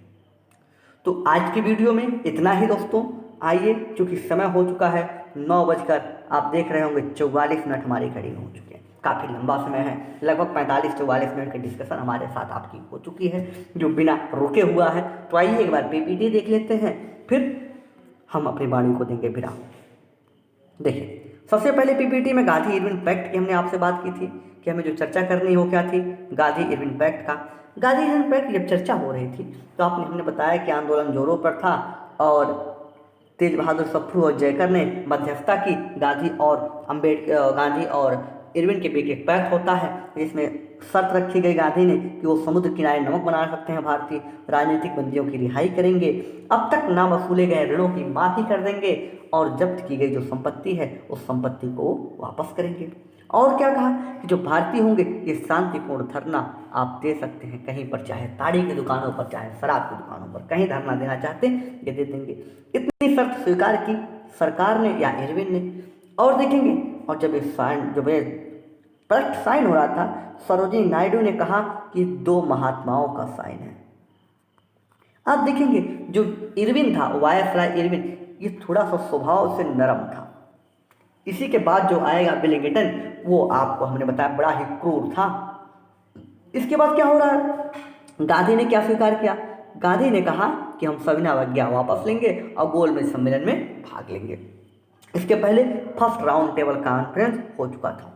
तो आज की वीडियो में इतना ही दोस्तों। आइए, चूँकि समय हो चुका है 9 बजकर, आप देख रहे होंगे 44 मिनट हमारी घड़ी में हो चुके हैं। काफ़ी लंबा समय है, लगभग 45-44 मिनट की डिस्कशन हमारे साथ आपकी हो चुकी है जो बिना रुके हुआ है। तो आइए एक बार पीपीटी देख लेते हैं, फिर हम अपनी वाणी को देंगे विराम। देखिए, सबसे पहले पीपीटी में गांधी इरविन पैक्ट की हमने आपसे बात की थी कि हमें जो चर्चा करनी हो क्या थी, गांधी इरविन पैक्ट का। गांधी इरविन पैक्ट जब चर्चा हो रही थी तो हमने बताया कि आंदोलन जोरों पर था और तेज बहादुर सप्रू और जयकर ने मध्यस्थता की। गांधी और इरविन के बीच एक पैक्ट होता है जिसमें शर्त रखी गई गांधी ने कि वो समुद्र किनारे नमक बना सकते हैं, भारतीय राजनीतिक बंदियों की रिहाई करेंगे, अब तक ना वसूले गए ऋणों की माफ़ी कर देंगे और जब्त की गई जो संपत्ति है उस संपत्ति को वापस करेंगे। और क्या कहा कि जो भारतीय होंगे ये शांतिपूर्ण धरना आप दे सकते हैं कहीं पर, चाहे ताड़ी की दुकानों पर, चाहे शराब की दुकानों पर, कहीं धरना देना चाहते हैं ये दे देंगे। इतनी शर्त स्वीकार की सरकार ने या इरविन ने। और देखेंगे, और जब ये पैक्ट साइन हो रहा था, सरोजिनी नायडू ने कहा कि 2 महात्माओं का साइन है। आप देखेंगे जो इरविन था, वायसराय इरविन, ये थोड़ा सा स्वभाव से नरम था। इसी के बाद जो आएगा विलिंगटन, वो आपको हमने बताया बड़ा ही क्रूर था। इसके बाद क्या हो रहा है? गांधी ने क्या स्वीकार किया? गांधी ने कहा कि हम सविनावज्ञा वापस लेंगे और गोलमेज सम्मेलन में भाग लेंगे। इसके पहले फर्स्ट राउंड टेबल कॉन्फ्रेंस हो चुका था।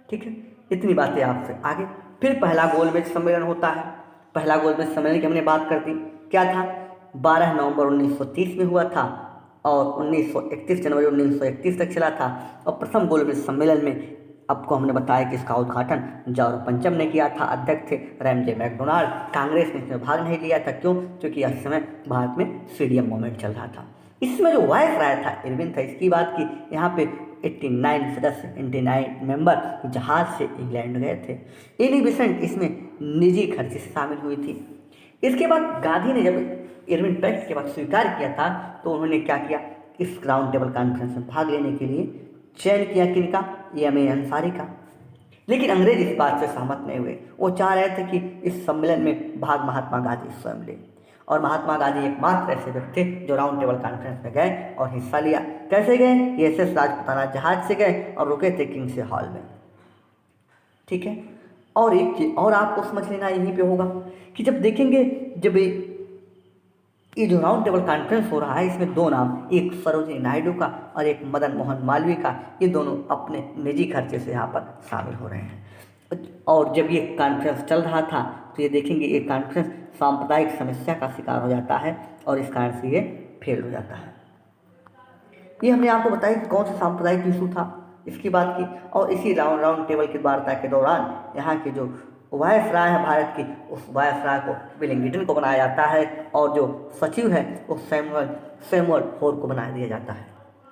ठीक है, इतनी बातें आपसे आगे। फिर पहला गोलमेज सम्मेलन होता है। पहला गोलमेज सम्मेलन की हमने बात कर दी, क्या था? 12 नवंबर 1930 में हुआ था और 1931 जनवरी 1931 तक चला था। और प्रथम गोलमेज सम्मेलन में आपको हमने बताया कि इसका उद्घाटन जॉर्ज पंचम ने किया था, अध्यक्ष थे रैमजे मैकडोनाल्ड। कांग्रेस ने इसमें भाग नहीं लिया था, क्यों? क्योंकि इस समय भारत में सीडीएम मूवमेंट चल रहा था। इसमें जो वाइस राय था इरविन था, इसकी बात की यहाँ पे 89 सदस्य 89 मेंबर जहाज से इंग्लैंड गए थे। एनी बेसेंट इसमें निजी खर्चे से शामिल हुई थी। इसके बाद गांधी ने जब इरविन पैक्ट के बाद स्वीकार किया था, तो उन्होंने क्या किया, इस राउंड टेबल कॉन्फ्रेंस में भाग लेने के लिए चयन किया किनका, एम ए अंसारी का। लेकिन अंग्रेज इस बात से सहमत नहीं हुए। वो चाह रहे थे कि इस सम्मेलन में भाग महात्मा गांधी स्वयं ले, और महात्मा गांधी एकमात्र ऐसे व्यक्ति थे जो राउंड टेबल कॉन्फ्रेंस में गए और हिस्सा लिया। कैसे गए? एस राजपुताना जहाज से गए और रुके थे किंग्स हॉल में, ठीक है। और एक चीज और आपको समझ लेना यहीं पे होगा कि जब देखेंगे, जब ये जो राउंड टेबल कॉन्फ्रेंस हो रहा है, इसमें दो नाम, एक सरोजिनी नायडू का और एक मदन मोहन मालवीय का, ये दोनों अपने निजी खर्चे से यहाँ पर शामिल हो रहे हैं। और जब ये कॉन्फ्रेंस चल रहा था, तो ये देखेंगे ये कॉन्फ्रेंस सांप्रदायिक समस्या का शिकार हो जाता है और इस कारण से ये फेल हो जाता है। ये हमने आपको बताया कि कौन सा सांप्रदायिक इशू था, इसकी बात की। और इसी राउंड टेबल की वार्ता के दौरान यहाँ के जो वायसराय है भारत की, उस वायसराय को विलिंगटन को बनाया जाता है, और जो सचिव है वो सैमुअल होर को बना दिया जाता है।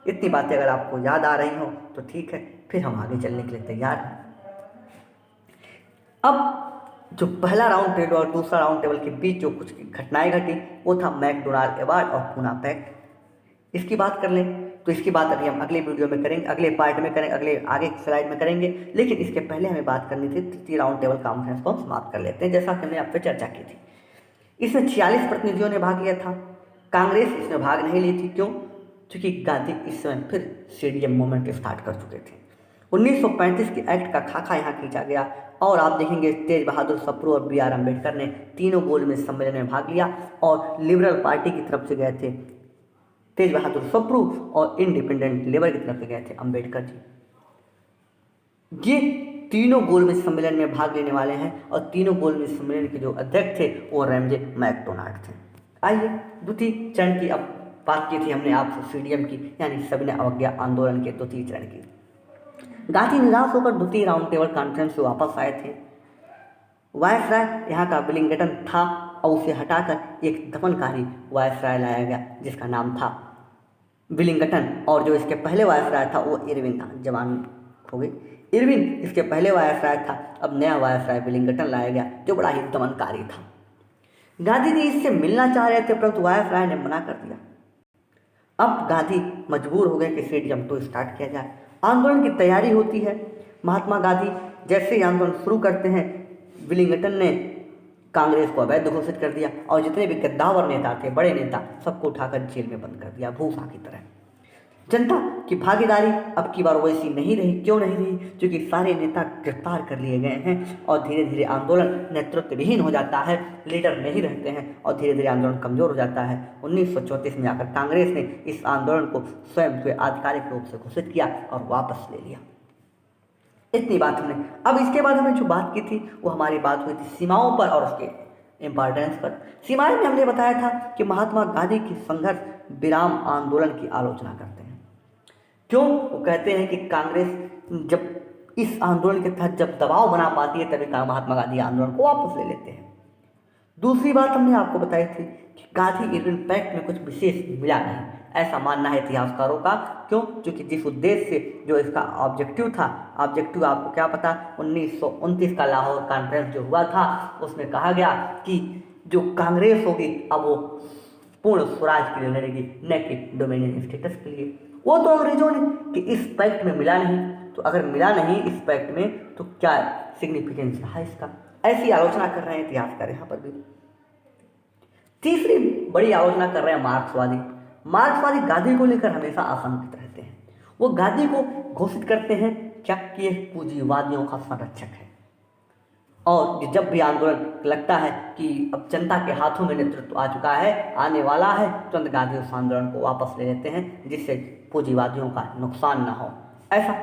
इतनी बातें अगर आपको याद आ रही हो तो ठीक है, फिर हम आगे चलने के लिए तैयार हैं। अब जो पहला राउंड टेबल और दूसरा राउंड टेबल के बीच जो कुछ घटनाएं घटी, वो था मैकडोनाल्ड अवार्ड और पूना पैक्ट। इसकी बात कर लें तो इसकी बात अभी हम अगले वीडियो में करेंगे, अगले पार्ट में करेंगे, अगले आगे स्लाइड में करेंगे। लेकिन इसके पहले हमें बात करनी थी तृतीय राउंड टेबल कॉन्फ्रेंस को हम समाप्त कर लेते हैं, जैसा कि हमने आप पे चर्चा की थी। इसमें 46 प्रतिनिधियों ने भाग लिया था। कांग्रेस इसमें भाग नहीं ली थी, क्यों? क्योंकि गांधी इस समय फिर सीडीएम मूवमेंट स्टार्ट कर चुके थे। 1935 के एक्ट का खाका यहाँ खींचा गया, और आप देखेंगे तेज बहादुर सप्रू और बी आर अम्बेडकर ने तीनों गोल में सम्मेलन में भाग लिया, और लिबरल पार्टी की तरफ से गए थे तेज बहादुर सप्रू, और इंडिपेंडेंट लेबर की तरफ से गए थे अम्बेडकर जी। ये तीनों गोल में सम्मेलन में भाग लेने वाले हैं, और तीनों गोल में सम्मेलन के जो अध्यक्ष थे वो रैमजे मैकडोनाल्ड थे। आइए द्वितीय चरण की अब बात की थी हमने आपसे, सीडीएम की, यानी सविनय अवज्ञा आंदोलन के द्वितीय चरण की। गांधी निराश होकर द्वितीय राउंड टेबल कॉन्फ्रेंस से वापस आए थे। वायसराय यहाँ का विलिंगटन था, और उसे हटाकर एक दमनकारी वायसराय लाया गया जिसका नाम था विलिंगटन, और जो इसके पहले वायसराय था वो इरविन था। जवान हो गई इरविन इसके पहले वायसराय था, अब नया वायसराय विलिंगटन लाया गया जो बड़ा ही दमनकारी था। गांधी जी इससे मिलना चाह रहे थे, परंतु वायसराय ने मना कर दिया। अब गांधी मजबूर हो गए कि सीडीएम 2 स्टार्ट किया जाए। आंदोलन की तैयारी होती है। महात्मा गांधी जैसे ही आंदोलन शुरू करते हैं, विलिंगटन ने कांग्रेस को अवैध घोषित कर दिया, और जितने भी कद्दावर नेता थे, बड़े नेता, सबको उठाकर जेल में बंद कर दिया भूसा की तरह। जनता की भागीदारी अब की बार वैसी नहीं रही। क्यों नहीं रही? क्योंकि सारे नेता गिरफ्तार कर लिए गए हैं, और धीरे धीरे आंदोलन नेतृत्व विहीन हो जाता है, लीडर नहीं रहते हैं, और धीरे धीरे आंदोलन कमजोर हो जाता है। 1934 में आकर कांग्रेस ने इस आंदोलन को स्वयं से आधिकारिक रूप से घोषित किया और वापस ले लिया। इतनी बात हमने। अब इसके बाद हमने जो बात की थी वो हमारी बात हुई थी सीमाओं पर और उसके इम्पोर्टेंस पर। सीमाएं में हमने बताया था कि महात्मा गांधी की संघर्ष विराम आंदोलन की आलोचना करते हैं। क्यों? वो कहते हैं कि कांग्रेस जब इस आंदोलन के तहत जब दबाव बना पाती है, तभी महात्मा गांधी आंदोलन को वापस ले लेते हैं। दूसरी बात हमने आपको बताई थी कि गांधी इरविन पैक्ट में कुछ विशेष मिला नहीं, ऐसा मानना है इतिहासकारों का। क्यों? क्योंकि जिस उद्देश्य से जो इसका ऑब्जेक्टिव था, ऑब्जेक्टिव आपको क्या पता, 1929 का लाहौर कॉन्फ्रेंस जो हुआ था, उसमें कहा गया कि जो कांग्रेस होगी अब वो पूर्ण स्वराज के लिए लड़ेगी, न कि डोमिनियन स्टेटस के लिए। वो तो अंग्रेजों ने कि इस पैक्ट में मिला नहीं, तो अगर मिला नहीं इस पैक्ट में तो क्या सिग्निफिकेंस रहा इसका, ऐसी आलोचना कर रहे हैं इतिहासकार यहाँ पर भी। तीसरी बड़ी आलोचना कर रहे हैं मार्क्सवादी। मार्क्सवादी गांधी को लेकर हमेशा आशंकित रहते हैं। वो गांधी को घोषित करते हैं क्या कि यह पूंजीवादियों का संरक्षक है, और जब भी आंदोलन लगता है कि अब जनता के हाथों में नेतृत्व आ चुका है, आने वाला है, तुरंत गांधी उस आंदोलन को वापस ले लेते हैं जिससे पूंजीवादियों का नुकसान ना हो। ऐसा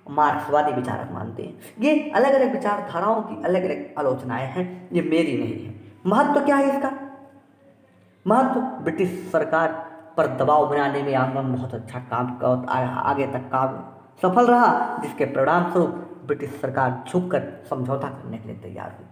मार्क्सवादी विचारक मानते हैं। ये अलग अलग विचारधाराओं की अलग अलग आलोचनाएं हैं, ये मेरी नहीं है। महत्व क्या है इसका? महत्व ब्रिटिश सरकार पर दबाव बनाने में आंदोलन बहुत अच्छा काम आगे तक काम सफल रहा, जिसके परिणाम स्वरूप ब्रिटिश सरकार झुककर समझौता करने के लिए तैयार हुई।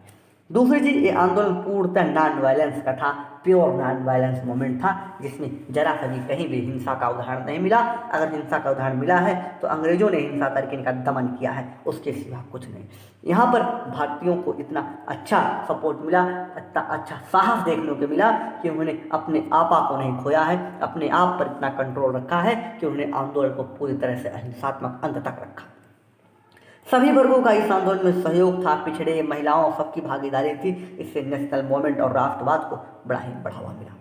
दूसरी चीज, ये आंदोलन पूर्णतः नॉन वायलेंस का था, प्योर नॉन वायलेंस मूवमेंट था, जिसमें जरा कभी कहीं भी हिंसा का उदाहरण नहीं मिला। अगर हिंसा का उदाहरण मिला है तो अंग्रेजों ने हिंसा करके इनका दमन किया है, उसके सिवा कुछ नहीं। यहाँ पर भारतीयों को इतना अच्छा सपोर्ट मिला, इतना अच्छा साहस देखने को मिला कि उन्होंने अपने आपा को नहीं खोया है, अपने आप पर इतना कंट्रोल रखा है कि उन्होंने आंदोलन को पूरी तरह से अहिंसात्मक अंत तक रखा। सभी वर्गों का इस आंदोलन में सहयोग था, पिछड़े, महिलाओं, सबकी भागीदारी थी। इससे नेशनल मूवमेंट और राष्ट्रवाद को बड़ा ही बढ़ावा मिला।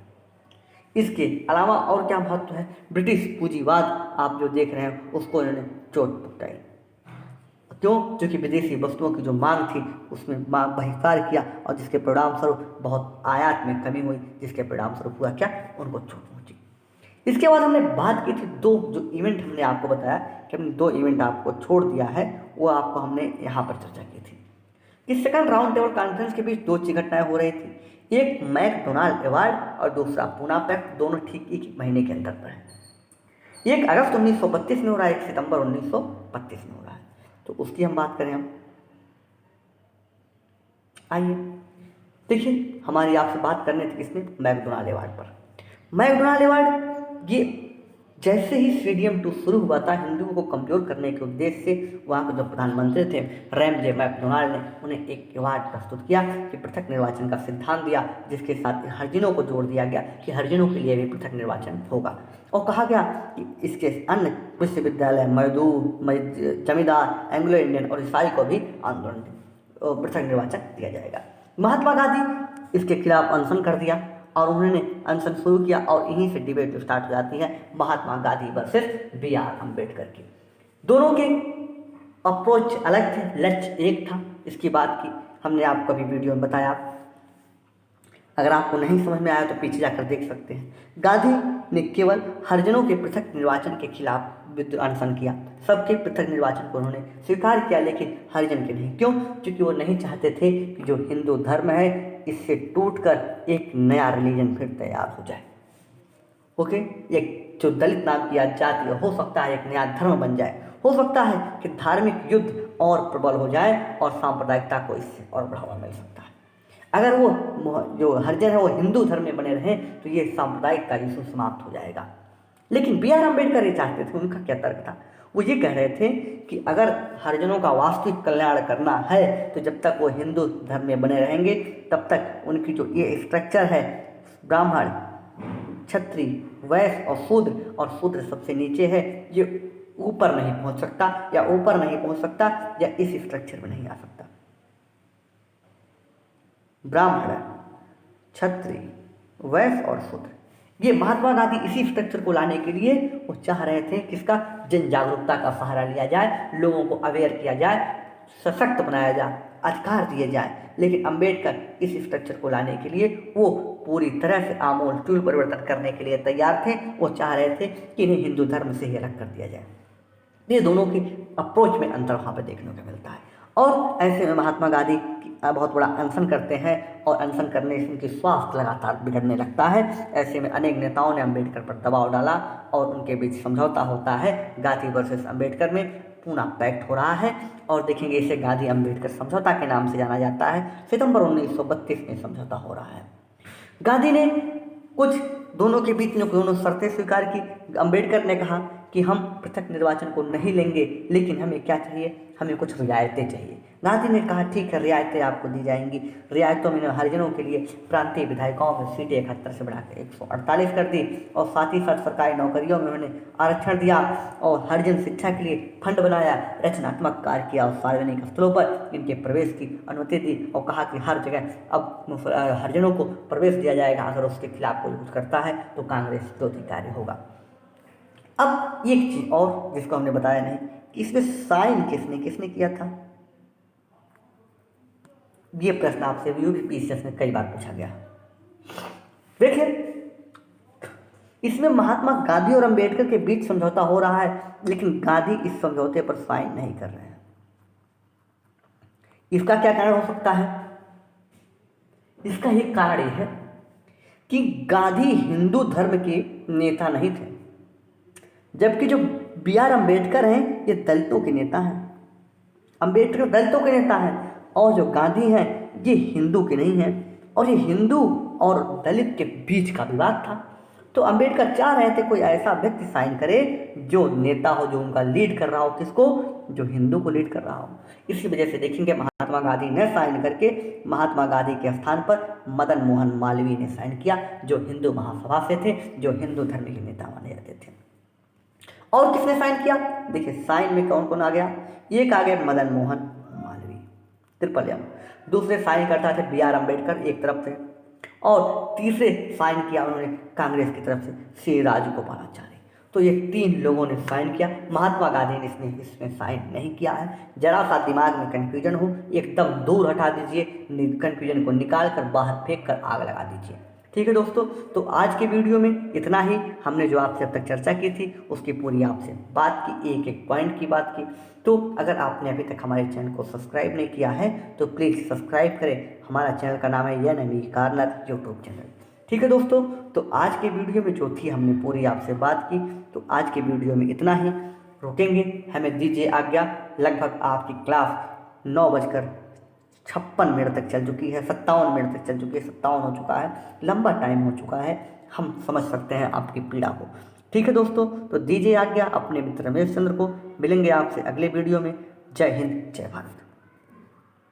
इसके अलावा और क्या महत्व है, ब्रिटिश पूंजीवाद आप जो देख रहे हैं उसको इन्होंने चोट पहुंचाई। क्यों? क्योंकि विदेशी वस्तुओं की जो मांग थी उसमें बहिष्कार किया, और जिसके परिणाम स्वरूप बहुत आयात में कमी हुई, जिसके परिणाम स्वरूप हुआ क्या, उनको चोट पहुंची। इसके बाद हमने बात की थी दो जो इवेंट हमने आपको बताया कि हमने दो इवेंट आपको छोड़ दिया है, वो आपको हमने यहाँ पर चर्चा की थी कि सेकंड राउंड टेबल कॉन्फ्रेंस के बीच दो चीज घटनाएं हो रही थी। एक मैकडोनाल्ड अवार्ड और दूसरा पूना पैक्ट, दोनों ठीक एक महीने के अंदर पर है। एक अगस्त 1932 में हो रहा है, 1 सितंबर 1932 में हो रहा है। तो उसकी हम बात करें, हम आइए देखिए, हमारी आपसे बात करने थी किसने, मैकडोनाल्ड अवार्ड पर। मैकडोनाल्ड अवार्ड ये जैसे ही स्टेडियम 2 शुरू हुआ था, हिंदुओं को कमजोर करने के उद्देश्य से वहाँ के जो प्रधानमंत्री थे रैमजे मैकडोनाल्ड ने उन्हें एक अवार्ड प्रस्तुत किया कि पृथक निर्वाचन का सिद्धांत दिया, जिसके साथ हरिजनों को जोड़ दिया गया कि हरिजनों के लिए भी पृथक निर्वाचन होगा, और कहा गया कि इसके अन्य विश्वविद्यालय, मजदूर, जमींदार, एंग्लो इंडियन और ईसाई को भी आंदोलन पृथक निर्वाचन दिया जाएगा। महात्मा गांधी इसके खिलाफ अनशन कर दिया और उन्होंने अनशन शुरू किया, और यहीं से डिबेट स्टार्ट हो जाती है महात्मा गांधी वर्सेस B.R. अम्बेडकर की। दोनों के अप्रोच अलग थे, लक्ष्य एक था। इसकी बात की हमने आपको अभी वीडियो में बताया, अगर आपको नहीं समझ में आया तो पीछे जाकर देख सकते हैं। गांधी ने केवल हरिजनों के पृथक निर्वाचन के खिलाफ अनशन किया, सबके पृथक निर्वाचन को उन्होंने स्वीकार किया, लेकिन हरिजन के नहीं। क्यों? क्योंकि वो नहीं चाहते थे कि जो हिंदू धर्म है इससे टूटकर एक नया रिलीजन फिर तैयार हो जाए। ओके, एक जो दलित नाम की जाति हो सकता है एक नया धर्म बन जाए, हो सकता है कि धार्मिक युद्ध और प्रबल हो जाए और सांप्रदायिकता को इससे और बढ़ावा मिल सकता है। अगर वो जो हरिजन है वो हिंदू धर्म में बने रहें तो ये सांप्रदायिक का इशू समाप्त हो जाएगा। लेकिन B.R. अम्बेडकर ये चाहते थे, उनका क्या तर्क था, वो ये कह रहे थे कि अगर हरिजनों का वास्तविक कल्याण करना है तो जब तक वो हिंदू धर्म में बने रहेंगे तब तक उनकी जो ये स्ट्रक्चर है, ब्राह्मण, क्षत्रिय, वैश्य और शूद्र सबसे नीचे है, ये ऊपर नहीं पहुंच सकता, या ऊपर नहीं पहुंच सकता या इस स्ट्रक्चर में नहीं आ सकता। ब्राह्मण, क्षत्रिय, वैश्य और शूद्र, ये महात्मा गांधी इसी स्ट्रक्चर को लाने के लिए वो चाह रहे थे किसका, जन जागरूकता का सहारा लिया जाए, लोगों को अवेयर किया जाए, सशक्त बनाया जाए, अधिकार दिए जाए। लेकिन अम्बेडकर इस स्ट्रक्चर को लाने के लिए वो पूरी तरह से आमूल चूल परिवर्तन करने के लिए तैयार थे। वो चाह रहे थे कि इन्हें हिंदू धर्म से ही अलग कर दिया जाए। ये दोनों की अप्रोच में अंतर वहाँ पर देखने को मिलता है। और ऐसे में महात्मा गांधी बहुत बड़ा अनशन करते हैं, और अनशन करने से उनकी स्वास्थ्य लगातार बिगड़ने लगता है। ऐसे में अनेक नेताओं ने अम्बेडकर पर दबाव डाला और उनके बीच समझौता होता है। गांधी वर्सेस अम्बेडकर में पूना पैक्ट हो रहा है, और देखेंगे इसे गांधी अम्बेडकर समझौता के नाम से जाना जाता है। सितंबर 1932 में समझौता हो रहा है। गांधी ने कुछ दोनों के बीच में दोनों शर्तें स्वीकार की। अम्बेडकर ने कहा कि हम पृथक निर्वाचन को नहीं लेंगे, लेकिन हमें क्या चाहिए, हमें कुछ रियायतें चाहिए। गांधी ने कहा ठीक है, रियायतें आपको दी जाएंगी। रियायतों में हरिजनों के लिए प्रांतीय विधायिकाओं में सीटें 71 से बढ़ाकर 148 कर दी, और साथ ही साथ सरकारी नौकरियों में उन्होंने आरक्षण दिया, और हरिजन शिक्षा के लिए फंड बनाया, रचनात्मक कार्य किया, और सार्वजनिक स्थलों पर इनके प्रवेश की अनुमति दी, और कहा कि हर जगह अब हरिजनों को प्रवेश दिया जाएगा, अगर उसके खिलाफ कोई कुछ करता है तो कांग्रेस विरोधी कार्य होगा। अब एक चीज और जिसको हमने बताया नहीं कि इसमें साइन किसने किया था। ये प्रश्न आपसे UPSC में कई बार पूछा गया। देखिए, इसमें महात्मा गांधी और अम्बेडकर के बीच समझौता हो रहा है, लेकिन गांधी इस समझौते पर साइन नहीं कर रहे हैं। इसका क्या कारण हो सकता है? इसका एक कारण यह है कि गांधी हिंदू धर्म के नेता नहीं थे, जबकि जो B.R. अम्बेडकर हैं ये दलितों के नेता हैं, अम्बेडकर दलितों के नेता हैं, और जो गांधी हैं ये हिंदू के नहीं हैं, और ये हिंदू और दलित के बीच का विवाद था। तो अम्बेडकर चाह रहे थे कोई ऐसा व्यक्ति साइन करे जो नेता हो, जो उनका लीड कर रहा हो, किसको, जो हिंदू को लीड कर रहा हो। इसी वजह से देखेंगे महात्मा गांधी ने साइन करके महात्मा गांधी के स्थान पर मदन मोहन मालवीय ने साइन किया, जो हिंदू महासभा से थे, जो हिंदू धर्म के नेता माने जाते थे। और किसने साइन किया, देखिए साइन में कौन कौन आ गया, एक आ गया मदन मोहन मालवीय, ट्रिपल एम। दूसरे साइन करता थे B.R. अम्बेडकर एक तरफ से, और तीसरे साइन किया उन्होंने कांग्रेस की तरफ से श्री राजगोपालाचारी। तो ये 3 लोगों ने साइन किया। महात्मा गांधी ने इसमें साइन नहीं किया है। जरा सा दिमाग में कन्फ्यूजन हो एकदम दूर हटा दीजिए, कन्फ्यूजन को निकाल कर बाहर फेंक कर आग लगा दीजिए। ठीक है दोस्तों, तो आज के वीडियो में इतना ही। हमने जो आपसे अब तक चर्चा की थी उसकी पूरी आपसे बात की, एक एक पॉइंट की बात की। तो अगर आपने अभी तक हमारे चैनल को सब्सक्राइब नहीं किया है तो प्लीज़ सब्सक्राइब करें। हमारा चैनल का नाम है NME कार्नर यूट्यूब चैनल। ठीक है दोस्तों, तो आज के वीडियो में जो थी हमने पूरी आपसे बात की, तो आज के वीडियो में इतना ही। रुकेंगे, हमें दीजिए आज्ञा। लगभग आपकी क्लास 9:56 तक चल चुकी है, 57 मिनट तक चल चुकी है, 57 हो चुका है, लंबा टाइम हो चुका है, हम समझ सकते हैं आपकी पीड़ा को। ठीक है दोस्तों, तो दीजिए आज्ञा अपने मित्र रमेश चंद्र को। मिलेंगे आपसे अगले वीडियो में। जय हिंद, जय भारत।